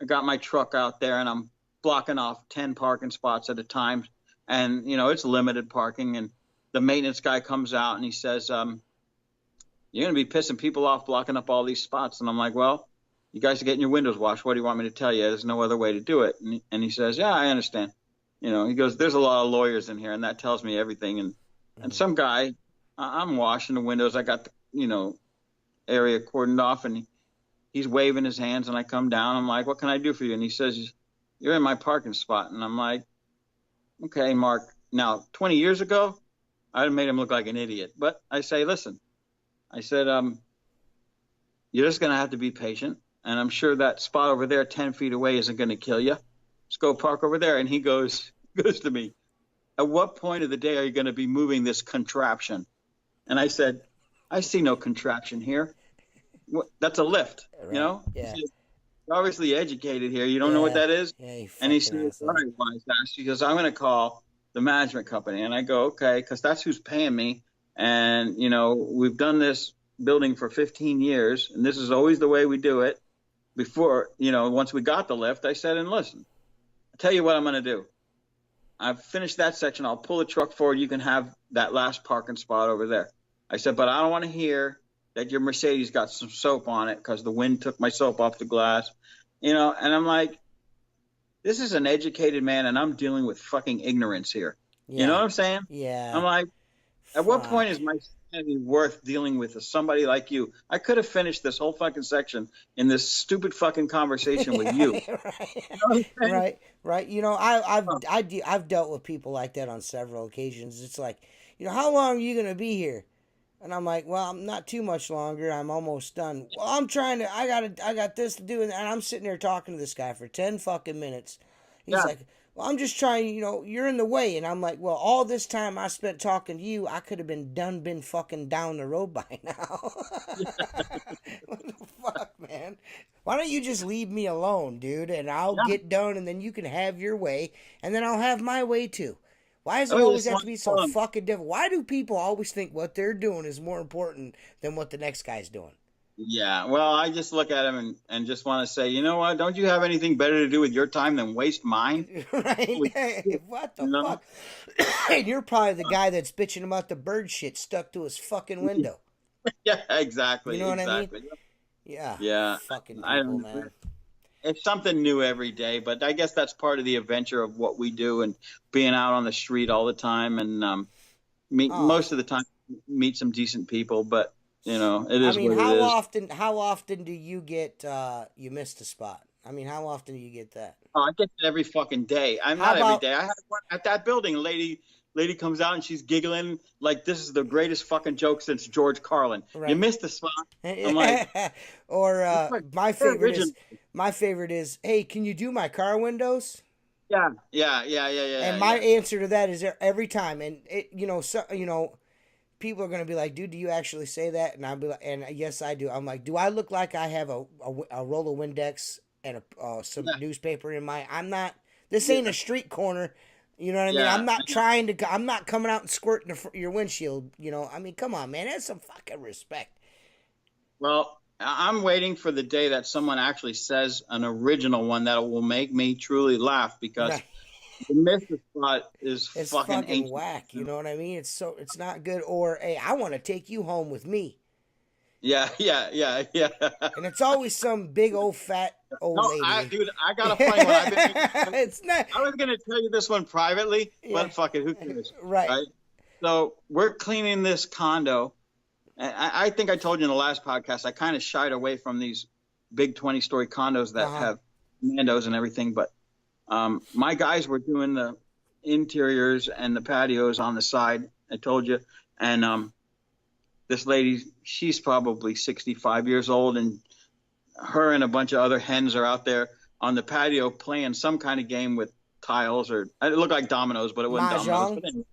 I got my truck out there, and I'm blocking off 10 parking spots at a time. And, it's limited parking. And the maintenance guy comes out and he says, you're going to be pissing people off blocking up all these spots. And I'm like, well, you guys are getting your windows washed. What do you want me to tell you? There's no other way to do it. And he says, yeah, I understand. He goes, there's a lot of lawyers in here, and that tells me everything. And some guy, I'm washing the windows. I got the, area cordoned off, and he's waving his hands, and I come down. I'm like, what can I do for you? And he says, you're in my parking spot. And I'm like, okay, Mark. Now, 20 years ago, I'd have made him look like an idiot. But I say, listen, I said, you're just going to have to be patient. And I'm sure that spot over there 10 feet away isn't going to kill you. Let's go park over there. And he goes to me, at what point of the day are you going to be moving this contraption? And I said, I see no contraption here. That's a lift, Yeah. He said, you're obviously educated here. You don't know what that is? Yeah, And he said, all right, wise ass. He goes, I'm going to call the management company. And I go, okay, because that's who's paying me. And, we've done this building for 15 years, and this is always the way we do it. Before, once we got the lift, I said, and listen, I'll tell you what I'm going to do. I've finished that section. I'll pull the truck forward. You can have that last parking spot over there. I said, but I don't want to hear that your Mercedes got some soap on it because the wind took my soap off the glass, and I'm like, this is an educated man, and I'm dealing with fucking ignorance here. Yeah. You know what I'm saying? Yeah. I'm like, at what point is my sanity worth dealing with somebody like you? I could have finished this whole fucking section in this stupid fucking conversation with you. Right. Right. I've dealt with people like that on several occasions. It's like, how long are you going to be here? And I'm like, well, I'm not too much longer. I'm almost done. Well, I got this to do. And I'm sitting there talking to this guy for 10 fucking minutes. He's like, well, I'm just trying, you're in the way. And I'm like, well, all this time I spent talking to you, I could have been fucking down the road by now. What the fuck, man? Why don't you just leave me alone, dude? And I'll get done, and then you can have your way, and then I'll have my way too. Why does it always have to be so fucking different? Why do people always think what they're doing is more important than what the next guy's doing? Yeah, well, I just look at him and just want to say, you know what? Don't you have anything better to do with your time than waste mine? Right? What the fuck? And you're probably the guy that's bitching about the bird shit stuck to his fucking window. Yeah, exactly. You know what I mean? Yeah. Fucking people, man. It's something new every day, but I guess that's part of the adventure of what we do and being out on the street all the time and most of the time meet some decent people, but it is what it is. How often do you get you missed a spot? I mean, how often do you get that? Oh, I get it every fucking day. Every day. I had one at that building. Lady comes out and she's giggling like this is the greatest fucking joke since George Carlin. Right. You missed the spot. I'm like, or my favorite is, hey, can you do my car windows? Yeah. And my answer to that is every time, and people are gonna be like, dude, do you actually say that? And I'll be like, and yes, I do. I'm like, do I look like I have a roll of Windex and some newspaper in my? I'm not. This ain't a street corner. You know what I mean? I'm not coming out and squirting your windshield. I mean, come on, man. Have some fucking respect. Well, I'm waiting for the day that someone actually says an original one that will make me truly laugh because The Mr. Spot is It's fucking fucking ancient. whack. You know what I mean? It's not good. Or hey, I want to take you home with me. Yeah, yeah, yeah, yeah. And it's always some big old fat old No, lady. dude, I got a funny one. It's not. I was gonna tell you this one privately, Yeah. but fuck it, who cares, Right. right? So we're cleaning this condo, and I think I told you in the last podcast I kind of shied away from these big 20-story condos that have windows and everything. But my guys were doing the interiors and the patios on the side. I told you, and this lady, she's probably 65 years old, and her and a bunch of other hens are out there on the patio playing some kind of game with tiles, or it looked like dominoes, but it wasn't dominoes. But anyway,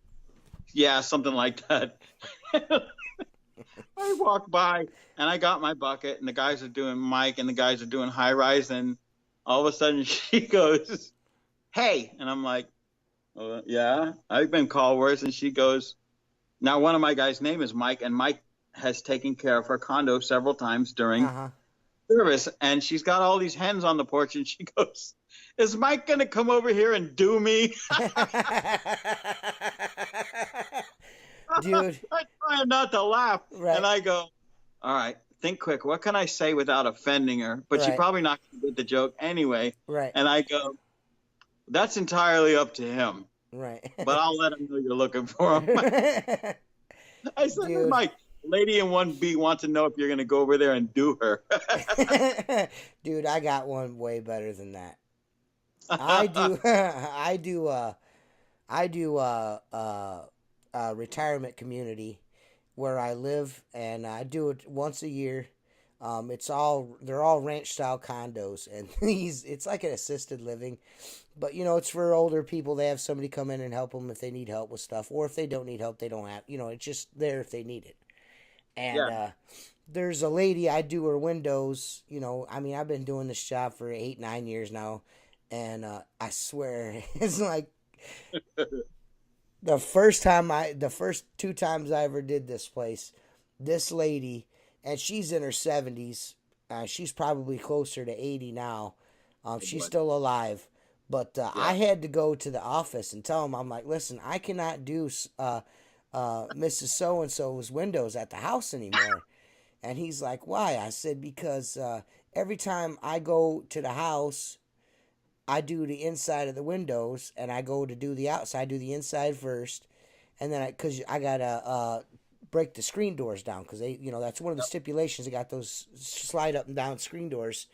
yeah, something like that. I walked by and I got my bucket, and the guys are doing Mike and the guys are doing high rise, and all of a sudden she goes, "Hey," and I'm like, "Yeah, I've been called worse." And she goes, now one of my guys' name is Mike, and Mike has taken care of her condo several times during service, and she's got all these hens on the porch, and she goes, "Is Mike gonna come over here and do me?" Dude, I try not to laugh, right. And I go, "All right, think quick. What can I say without offending her?" But she's probably not gonna get the joke anyway. Right. And I go, "That's entirely up to him. Right. But I'll let him know you're looking for him." I said, Dude. "Mike, lady in 1B wants to know if you're going to go over there and do her." Dude, I got one way better than that. I do retirement community where I live, and I do it once a year. They're all ranch style condos, and it's like an assisted living, but it's for older people. They have somebody come in and help them if they need help with stuff, or if they don't need help, they don't have. It's just there if they need it. And there's a lady, I do her windows. I've been doing this job for 8-9 years now, and I swear it's like the first 2 times I ever did this place, this lady. And she's in her 70s. She's probably closer to 80 now. She's still alive. But I had to go to the office and tell him, I'm like, listen, I cannot do Mrs. So-and-so's windows at the house anymore. And he's like, why? I said, because every time I go to the house, I do the inside of the windows, and I go to do the outside. I do the inside first. And then because I got to break the screen doors down, because that's one of the stipulations. They got those slide up and down screen doors.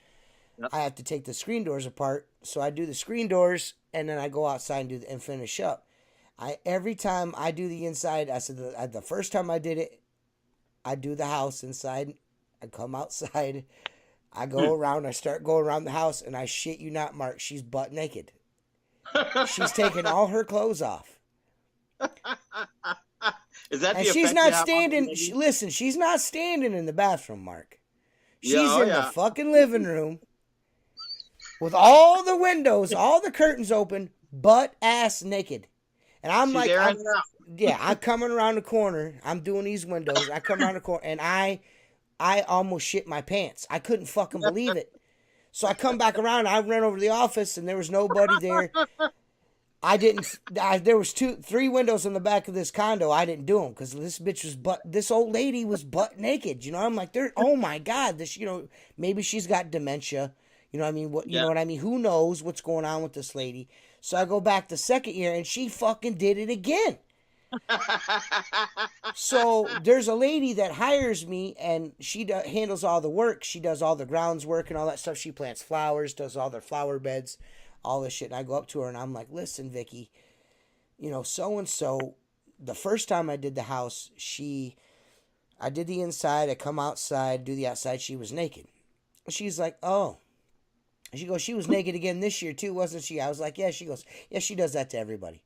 Yep. I have to take the screen doors apart, so I do the screen doors, and then I go outside and finish up. Every time I do the inside, I said the first time I did it, I do the house inside. I come outside, I go around, I start going around the house, and I shit you not, Mark, she's butt naked. She's taking all her clothes off. Is that and the she's not standing. Listen, she's not standing in the bathroom, Mark. She's in the fucking living room with all the windows, all the curtains open, butt ass naked. And I'm I'm coming around the corner. I'm doing these windows. I come around the corner, and I almost shit my pants. I couldn't fucking believe it. So I come back around. I ran over to the office, and there was nobody there. There was 3 windows in the back of this condo. I didn't do them because this old lady was butt naked. I'm like, oh my God, this, maybe she's got dementia. You know what I mean? You know what I mean? Who knows what's going on with this lady? So I go back the second year, and she fucking did it again. So there's a lady that hires me, and she handles all the work. She does all the grounds work and all that stuff. She plants flowers, does all their flower beds, all this shit. And I go up to her and I'm like, listen, Vicky, so-and-so, the first time I did the house, I did the inside, I come outside, do the outside, she was naked. She's like, oh. She goes, she was naked again this year too, wasn't she? I was like, yeah. She goes, yeah, she does that to everybody.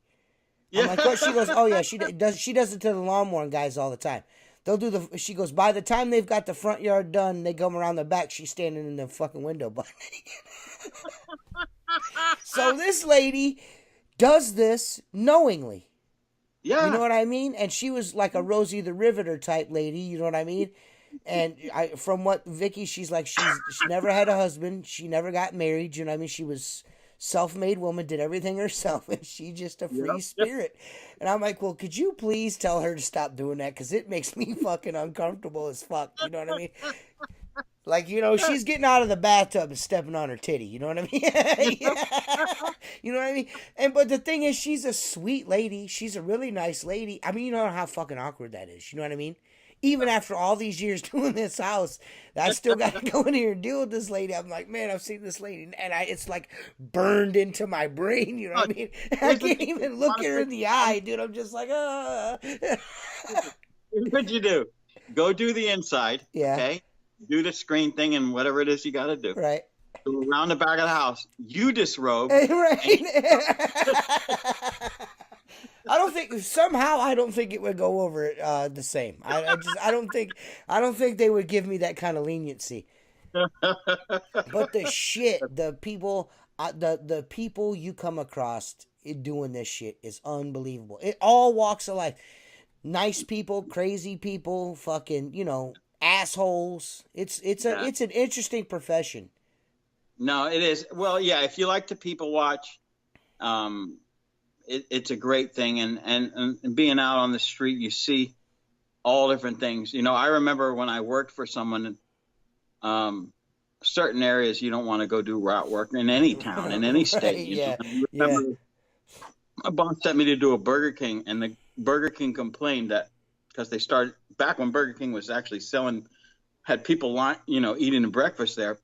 I'm like, what? She goes, oh yeah, she does it to the lawnmower guys all the time. She goes, by the time they've got the front yard done, they come around the back, she's standing in the fucking window butt naked. So this lady does this knowingly. Yeah. You know what I mean? And she was like a Rosie the Riveter type lady, you know what I mean? And from what Vicky, she's like, she never had a husband. She never got married, you know what I mean? She was self-made woman, did everything herself, and she's just a free spirit. And I'm like, well, could you please tell her to stop doing that? Because it makes me fucking uncomfortable as fuck. You know what I mean? Like, she's getting out of the bathtub and stepping on her titty. You know what I mean? You know what I mean? But the thing is, she's a sweet lady. She's a really nice lady. I mean, you know how fucking awkward that is. You know what I mean? Even after all these years doing this house, I still got to go in here and deal with this lady. I'm like, man, I've seen this lady, and it's like burned into my brain. You know what I mean? I can't even look her in the eye, dude. I'm just like, What'd you do? Go do the inside. Yeah. Okay. Do the screen thing and whatever it is you got to do. Right. Go around the back of the house. You disrobe. Right. I don't think it would go over the same. I don't think they would give me that kind of leniency. But the people you come across doing this shit is unbelievable. It all walks of life. Nice people, crazy people, fucking, assholes. It's an interesting profession. No, it is. Well, yeah, if you like to people watch, it's a great thing. And being out on the street, you see all different things. I remember when I worked for someone, certain areas you don't want to go do route work in any town, in any state. Yeah. I remember my boss sent me to do a Burger King, and the Burger King complained that because they started back when Burger King was actually had people eating breakfast there.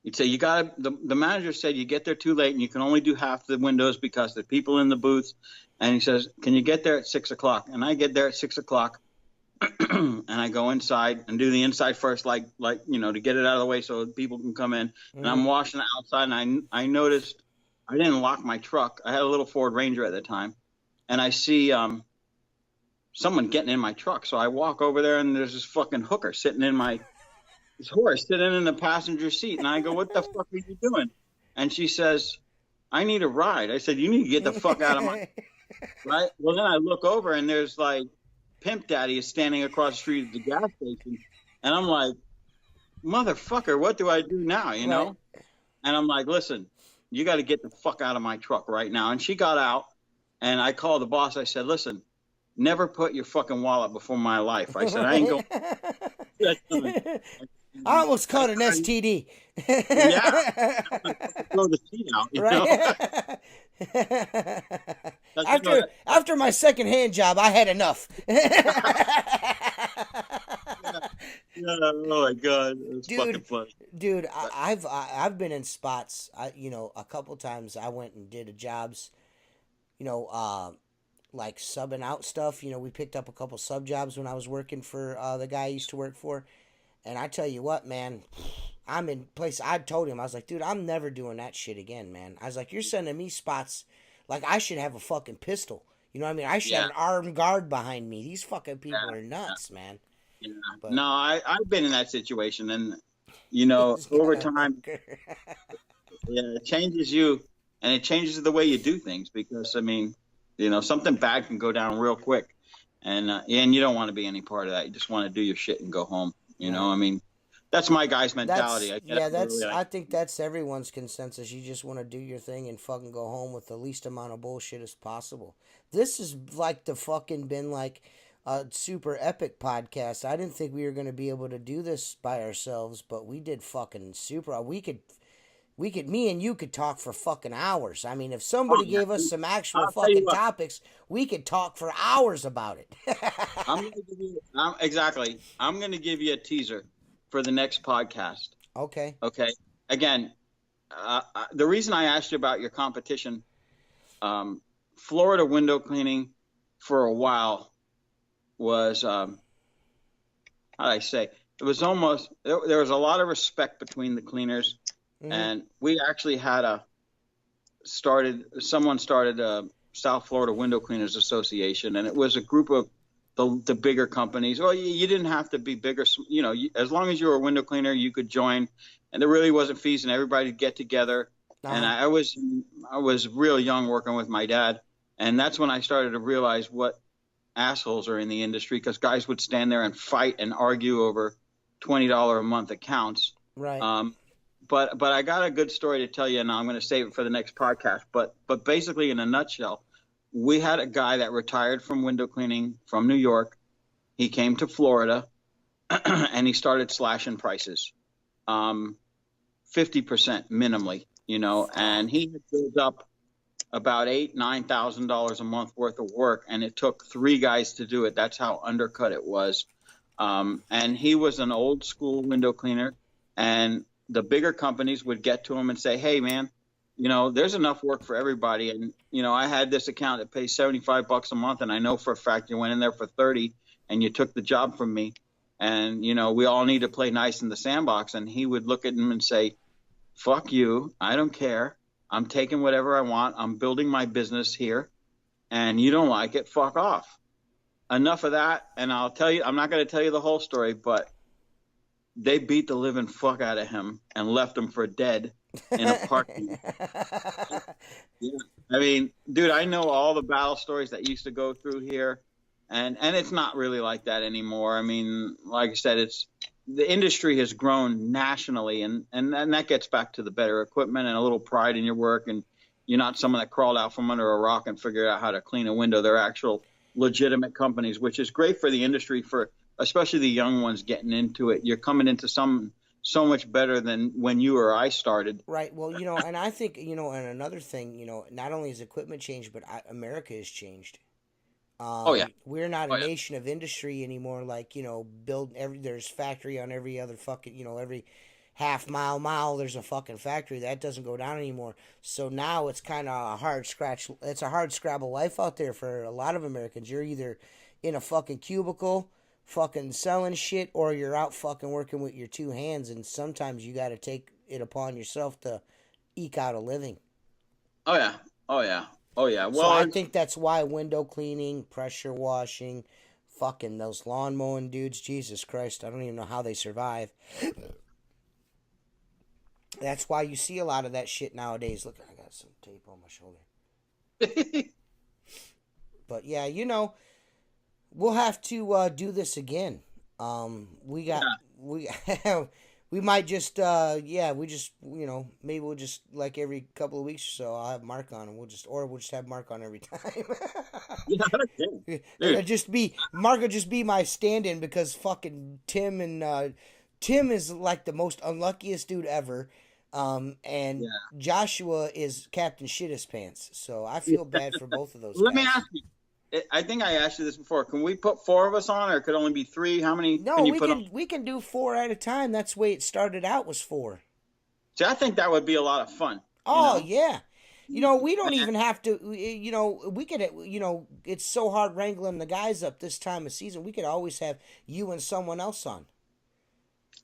He'd say, the manager said you get there too late and you can only do half the windows because the people in the booths. And he says, can you get there at 6:00? And I get there at 6:00 and I go inside and do the inside first, like, to get it out of the way so people can come in. Mm-hmm. And I'm washing the outside, and I noticed I didn't lock my truck. I had a little Ford Ranger at the time, and I see someone getting in my truck. So I walk over there, and there's this fucking hooker sitting in this horse sitting in the passenger seat. And I go, what the fuck are you doing? And she says, I need a ride. I said, you need to get the fuck out of my right. Well, then I look over, and there's like Pimp Daddy is standing across the street at the gas station. And I'm like, motherfucker, what do I do now? Right. And I'm like, listen, you got to get the fuck out of my truck right now. And she got out, and I called the boss. I said, listen, never put your fucking wallet before my life. I said, I ain't going. I almost caught an STD. Yeah. Throw the seat out, right? After my second-hand job, I had enough. Oh my God, it's fucking funny. Dude, I've been in spots. A couple times I went and did jobs. Like subbing out stuff. We picked up a couple sub jobs when I was working for the guy I used to work for. And I tell you what, man, I'm in place. I told him, I was like, dude, I'm never doing that shit again, man. I was like, you're sending me spots like I should have a fucking pistol. You know what I mean? I should have an armed guard behind me. These fucking people are nuts, man. Yeah. But, no, I've been in that situation, and over time, it changes you, and it changes the way you do things because something bad can go down real quick, and you don't want to be any part of that. You just want to do your shit and go home. That's my guy's mentality. I think that's everyone's consensus. You just want to do your thing and fucking go home with the least amount of bullshit as possible. This is like been like a super epic podcast. I didn't think we were going to be able to do this by ourselves, but we did fucking super. We could, me and you could talk for fucking hours. I mean, if somebody gave us some actual fucking topics, we could talk for hours about it. I'm going to give you a teaser for the next podcast. Okay. Again, the reason I asked you about your competition, Florida window cleaning for a while was, how do I say? It was almost, there was a lot of respect between the cleaners. Mm-hmm. And we actually had someone started a South Florida Window Cleaners Association, and it was a group of the bigger companies. Well, you didn't have to be bigger, as long as you were a window cleaner, you could join, and there really wasn't fees, and everybody would get together. Uh-huh. And I was real young working with my dad, and that's when I started to realize what assholes are in the industry, because guys would stand there and fight and argue over $20 a month accounts. Right. but I got a good story to tell you, and I'm going to save it for the next podcast. But basically, in a nutshell, we had a guy that retired from window cleaning from New York. He came to Florida, and he started slashing prices, 50% minimally, and he had built up about $9,000 a month worth of work, and it took 3 guys to do it. That's how undercut it was. And he was an old school window cleaner, and the bigger companies would get to him and say, hey, man, there's enough work for everybody. And, I had this account that pays $75 a month, and I know for a fact you went in there for 30 and you took the job from me. And, we all need to play nice in the sandbox. And he would look at him and say, fuck you. I don't care. I'm taking whatever I want. I'm building my business here, and you don't like it. Fuck off. Enough of that. And I'll tell you, I'm not going to tell you the whole story, but they beat the living fuck out of him and left him for dead in a parking lot. Yeah. I mean, dude, I know all the battle stories that used to go through here, and it's not really like that anymore. I mean, like I said, the industry has grown nationally, and that gets back to the better equipment and a little pride in your work, and you're not someone that crawled out from under a rock and figured out how to clean a window. They're actual legitimate companies, which is great for the industry, for especially the young ones getting into it. You're coming into so much better than when you or I started. Right. Well, and I think, and another thing, not only has equipment changed, but America has changed. Oh yeah. We're not a nation of industry anymore. Like, there's factory on every other fucking, every half mile, there's a fucking factory. That doesn't go down anymore. So now it's kind of a hard scratch. It's a hard scrabble life out there for a lot of Americans. You're either in a fucking cubicle fucking selling shit, or you're out fucking working with your 2 hands, and sometimes you got to take it upon yourself to eke out a living. Oh yeah. Well, so I think that's why window cleaning, pressure washing, fucking those lawn mowing dudes, Jesus Christ, I don't even know how they survive. That's why you see a lot of that shit nowadays. Look, I got some tape on my shoulder. But yeah, we'll have to do this again. We might just maybe we'll just, like, every couple of weeks or so, I'll have Mark on, and we'll just have Mark on every time. Mark will just be my stand-in, because fucking Tim is like the most unluckiest dude ever. Joshua is Captain Shit His Pants. So I feel bad for both of those guys. Let me ask you. I think I asked you this before. Can we put 4 of us on, or it could only be 3? How many? No, we can do 4 at a time. That's the way it started out, was 4. See, I think that would be a lot of fun. Oh, yeah. We don't even have to, we could, it's so hard wrangling the guys up this time of season. We could always have you and someone else on.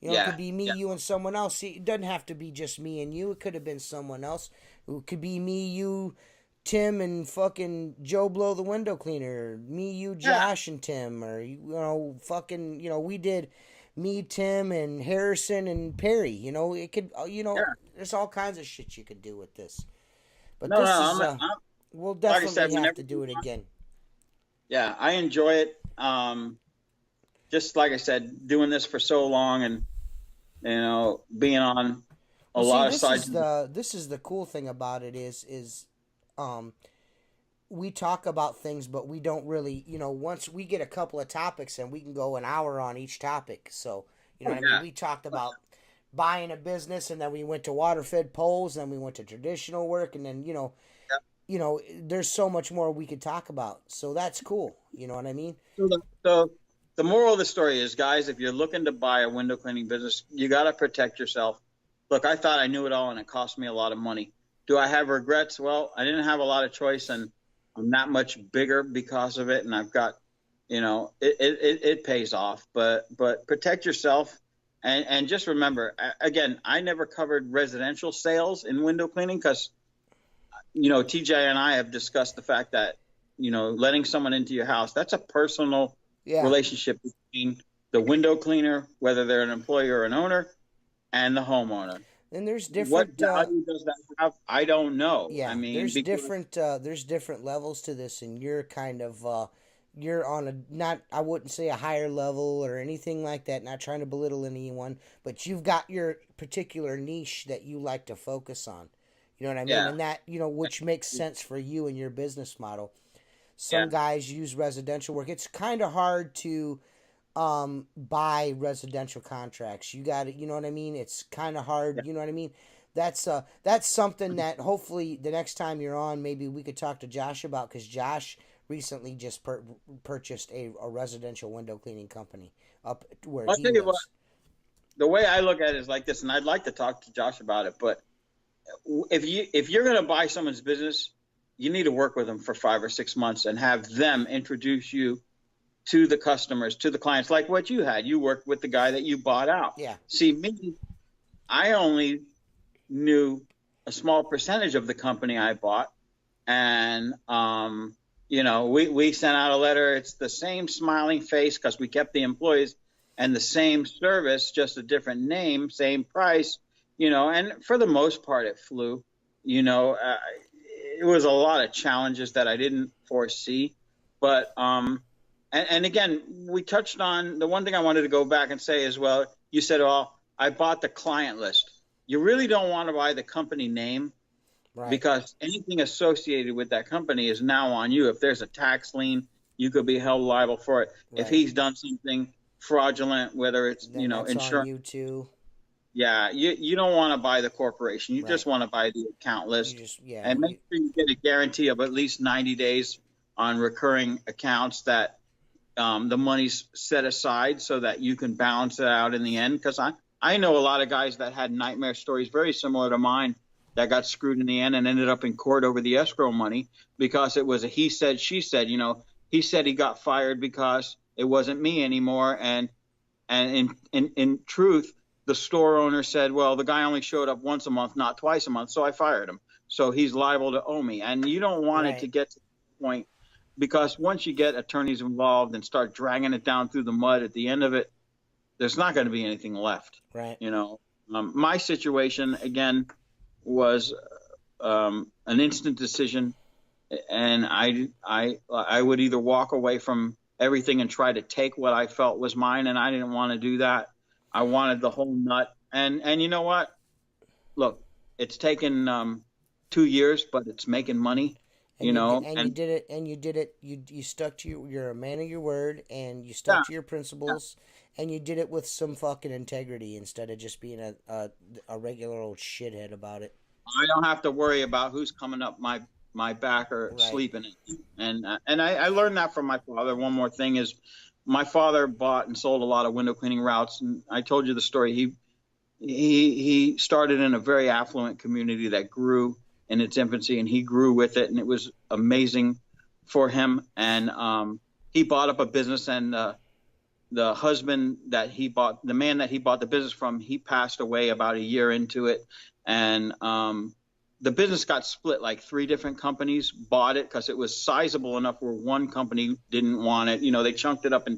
It could be me, you, and someone else. It doesn't have to be just me and you. It could have been someone else. It could be me, you, Tim, and fucking Joe Blow the window cleaner. Me, you, Josh, and Tim. Or, we did me, Tim, and Harrison, and Perry. It could, there's all kinds of shit you could do with this. But we'll definitely have to do it again. Yeah, I enjoy it. Just like I said, doing this for so long, and being on a lot of sides. This is the cool thing about it is we talk about things, but we don't really, once we get a couple of topics, and we can go an hour on each topic. So, what I mean? We talked about buying a business, and then we went to water-fed poles, and then we went to traditional work, and then, there's so much more we could talk about. So that's cool. You know what I mean? So the moral of the story is, guys, if you're looking to buy a window cleaning business, you got to protect yourself. Look, I thought I knew it all, and it cost me a lot of money. Do I have regrets? Well, I didn't have a lot of choice, and I'm not much bigger because of it. And I've got, it pays off, but protect yourself. And just remember, again, I never covered residential sales in window cleaning, because, TJ and I have discussed the fact that, letting someone into your house, that's a personal relationship between the window cleaner, whether they're an employee or an owner, and the homeowner. And there's different. What value does that have? I don't know. Yeah, I mean, there's different levels to this, and you're kind of you're on a, not, I wouldn't say a higher level or anything like that, not trying to belittle anyone, but you've got your particular niche that you like to focus on. You know what I mean? Yeah. And that, which makes sense for you and your business model. Yeah. Some guys use residential work. It's kind of hard to buy residential contracts. You got to, you know what I mean? It's kind of hard, Yeah. you know what I mean? That's something that hopefully the next time you're on, maybe we could talk to Josh about, because Josh recently just purchased a residential window cleaning company up where I'll he tell you what, lives. the way I look at it is like this, and I'd like to talk to Josh about it, but if you're going to buy someone's business, you need to work with them for 5 or 6 months and have them introduce you to the customers, to the clients, like what you had. You worked with the guy that you bought out. Yeah. See, me, I only knew a small percentage of the company I bought, and we sent out a letter. It's the same smiling face because we kept the employees, and the same service, just a different name, same price. And for the most part, it flew. It was a lot of challenges that I didn't foresee, but and again, we touched on the one thing I wanted to go back and say as well. You said, "Oh, I bought the client list." You really don't want to buy the company name, Right. because anything associated with that company is now on you. If there's a tax lien, you could be held liable for it. Right. If he's done something fraudulent, whether it's Then that's insurance, on you too. yeah, you don't want to buy the corporation. You just Right. want to buy the account list, Yeah. and make sure you get a guarantee of at least 90 days on recurring accounts that the money's set aside so that you can balance it out in the end. Because I know a lot of guys that had nightmare stories very similar to mine that got screwed in the end and ended up in court over the escrow money because it was a he said, she said. He said he got fired because it wasn't me anymore, and in truth, the store owner said, well, the guy only showed up once a month, not twice a month, so I fired him. So he's liable to owe me. And you don't want Right. it to get to the point, because once you get attorneys involved and start dragging it down through the mud, at the end of it, there's not going to be anything left. Right. My situation, again, was an instant decision, and I would either walk away from everything and try to take what I felt was mine, and I didn't want to do that. I wanted the whole nut. And you know what? Look, it's taken 2 years, but it's making money. And you did it, and you did it. You stuck to you're a man of your word, and you stuck to your principles, and you did it with some fucking integrity instead of just being a regular old shithead about it. I don't have to worry about who's coming up my back or Right. sleeping in. And I learned that from my father. One more thing is, my father bought and sold a lot of window cleaning routes, and I told you the story. He started in a very affluent community that grew in its infancy, and he grew with it, and it was amazing for him. And he bought up a business, and the husband that he bought, the man that he bought the business from, he passed away about a year into it, and the business got split. Like 3 different companies bought it because it was sizable enough where one company didn't want it. They chunked it up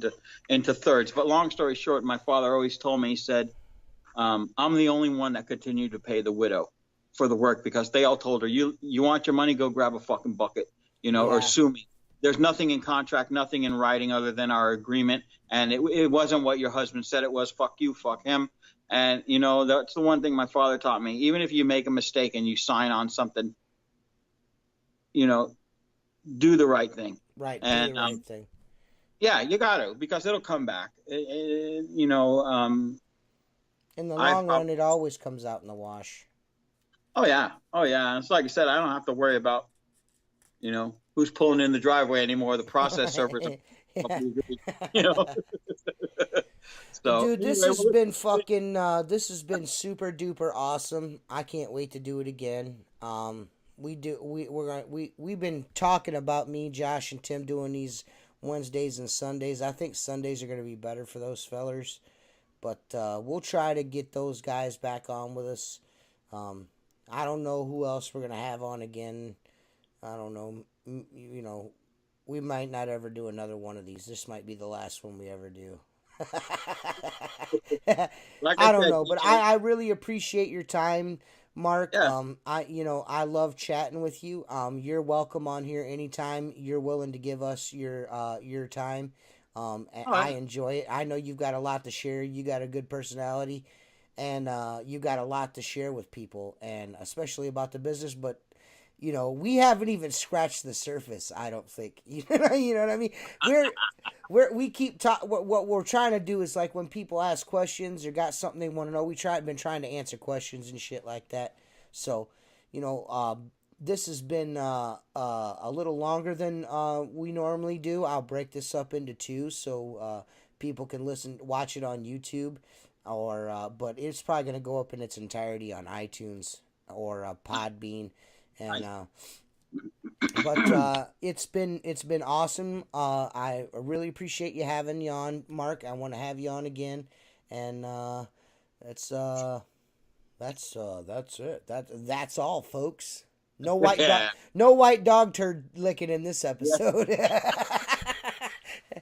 into thirds. But long story short, my father always told me, he said, I'm the only one that continued to pay the widow for the work, because they all told her, you want your money, go grab a fucking bucket, or sue me. There's nothing in contract, nothing in writing other than our agreement. And it wasn't what your husband said it was. Fuck you, fuck him. And, that's the one thing my father taught me. Even if you make a mistake and you sign on something, do the right thing. Right. And, do the right thing. Yeah, you got to, because it'll come back. In the long run, it always comes out in the wash. Oh, yeah. It's like I said, I don't have to worry about, who's pulling in the driveway anymore. The process servers So, dude, this has been fucking. This has been super duper awesome. I can't wait to do it again. We've been talking about me, Josh, and Tim doing these Wednesdays and Sundays. I think Sundays are going to be better for those fellers, but we'll try to get those guys back on with us. I don't know who else we're going to have on again. I don't know. We might not ever do another one of these. This might be the last one we ever do. Like I don't know, but I really appreciate your time. Mark, Yeah. I love chatting with you. You're welcome on here anytime you're willing to give us your time. And All I right. enjoy it. I know you've got a lot to share. You got a good personality, and you got a lot to share with people, and especially about the business. But we haven't even scratched the surface. I don't think. You know what I mean? We keep talk. What we're trying to do is like when people ask questions or got something they want to know. Been trying to answer questions and shit like that. So, this has been a little longer than we normally do. I'll break this up into two so people can watch it on YouTube, or but it's probably gonna go up in its entirety on iTunes or Podbean, and Nice. but it's been awesome. I really appreciate you having you on, Mark. I want to have you on again, and that's that's it. That's all, folks. Yeah. No white dog turd licking in this Yeah. episode.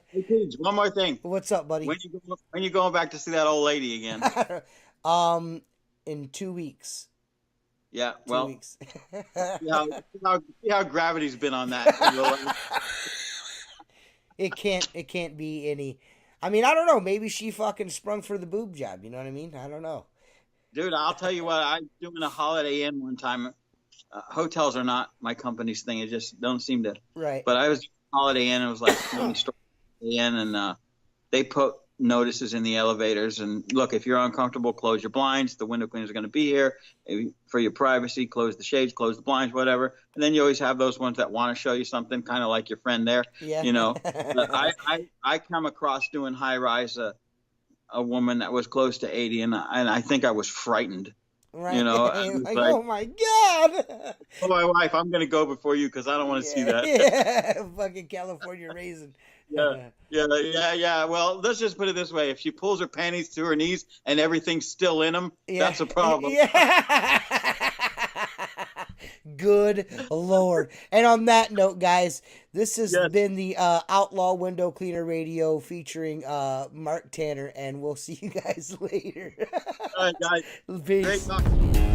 Hey, Paige, one more thing. What's up, buddy? When you going back to see that old lady again? um, in 2 weeks. Yeah. 2 weeks. See how gravity's been on that. It can't be any. I mean, I don't know. Maybe she fucking sprung for the boob job. You know what I mean? I don't know. Dude, I'll tell you what. I was doing a Holiday Inn one time. Hotels are not my company's thing. It just don't seem to. Right. But I was doing a Holiday Inn. It was like many stores in, and they put notices in the elevators. And look, if you're uncomfortable, close your blinds. The window cleaners are going to be here for your privacy. Close the shades, close the blinds, whatever. And then you always have those ones that want to show you something, kind of like your friend there. Yeah. But I come across doing high rise a woman that was close to 80, and I think I was frightened. Right. I was like, like, oh my god. oh, my wife, I'm going to go before you because I don't want to see that. Yeah. Fucking California raisin. Yeah. Well, let's just put it this way: if she pulls her panties to her knees and everything's still in them, that's a problem. Yeah. Good Lord. And on that note, guys, this has been the Outlaw Window Cleaner Radio featuring Mark Tanner, and we'll see you guys later. All right, guys. Peace. Great talking.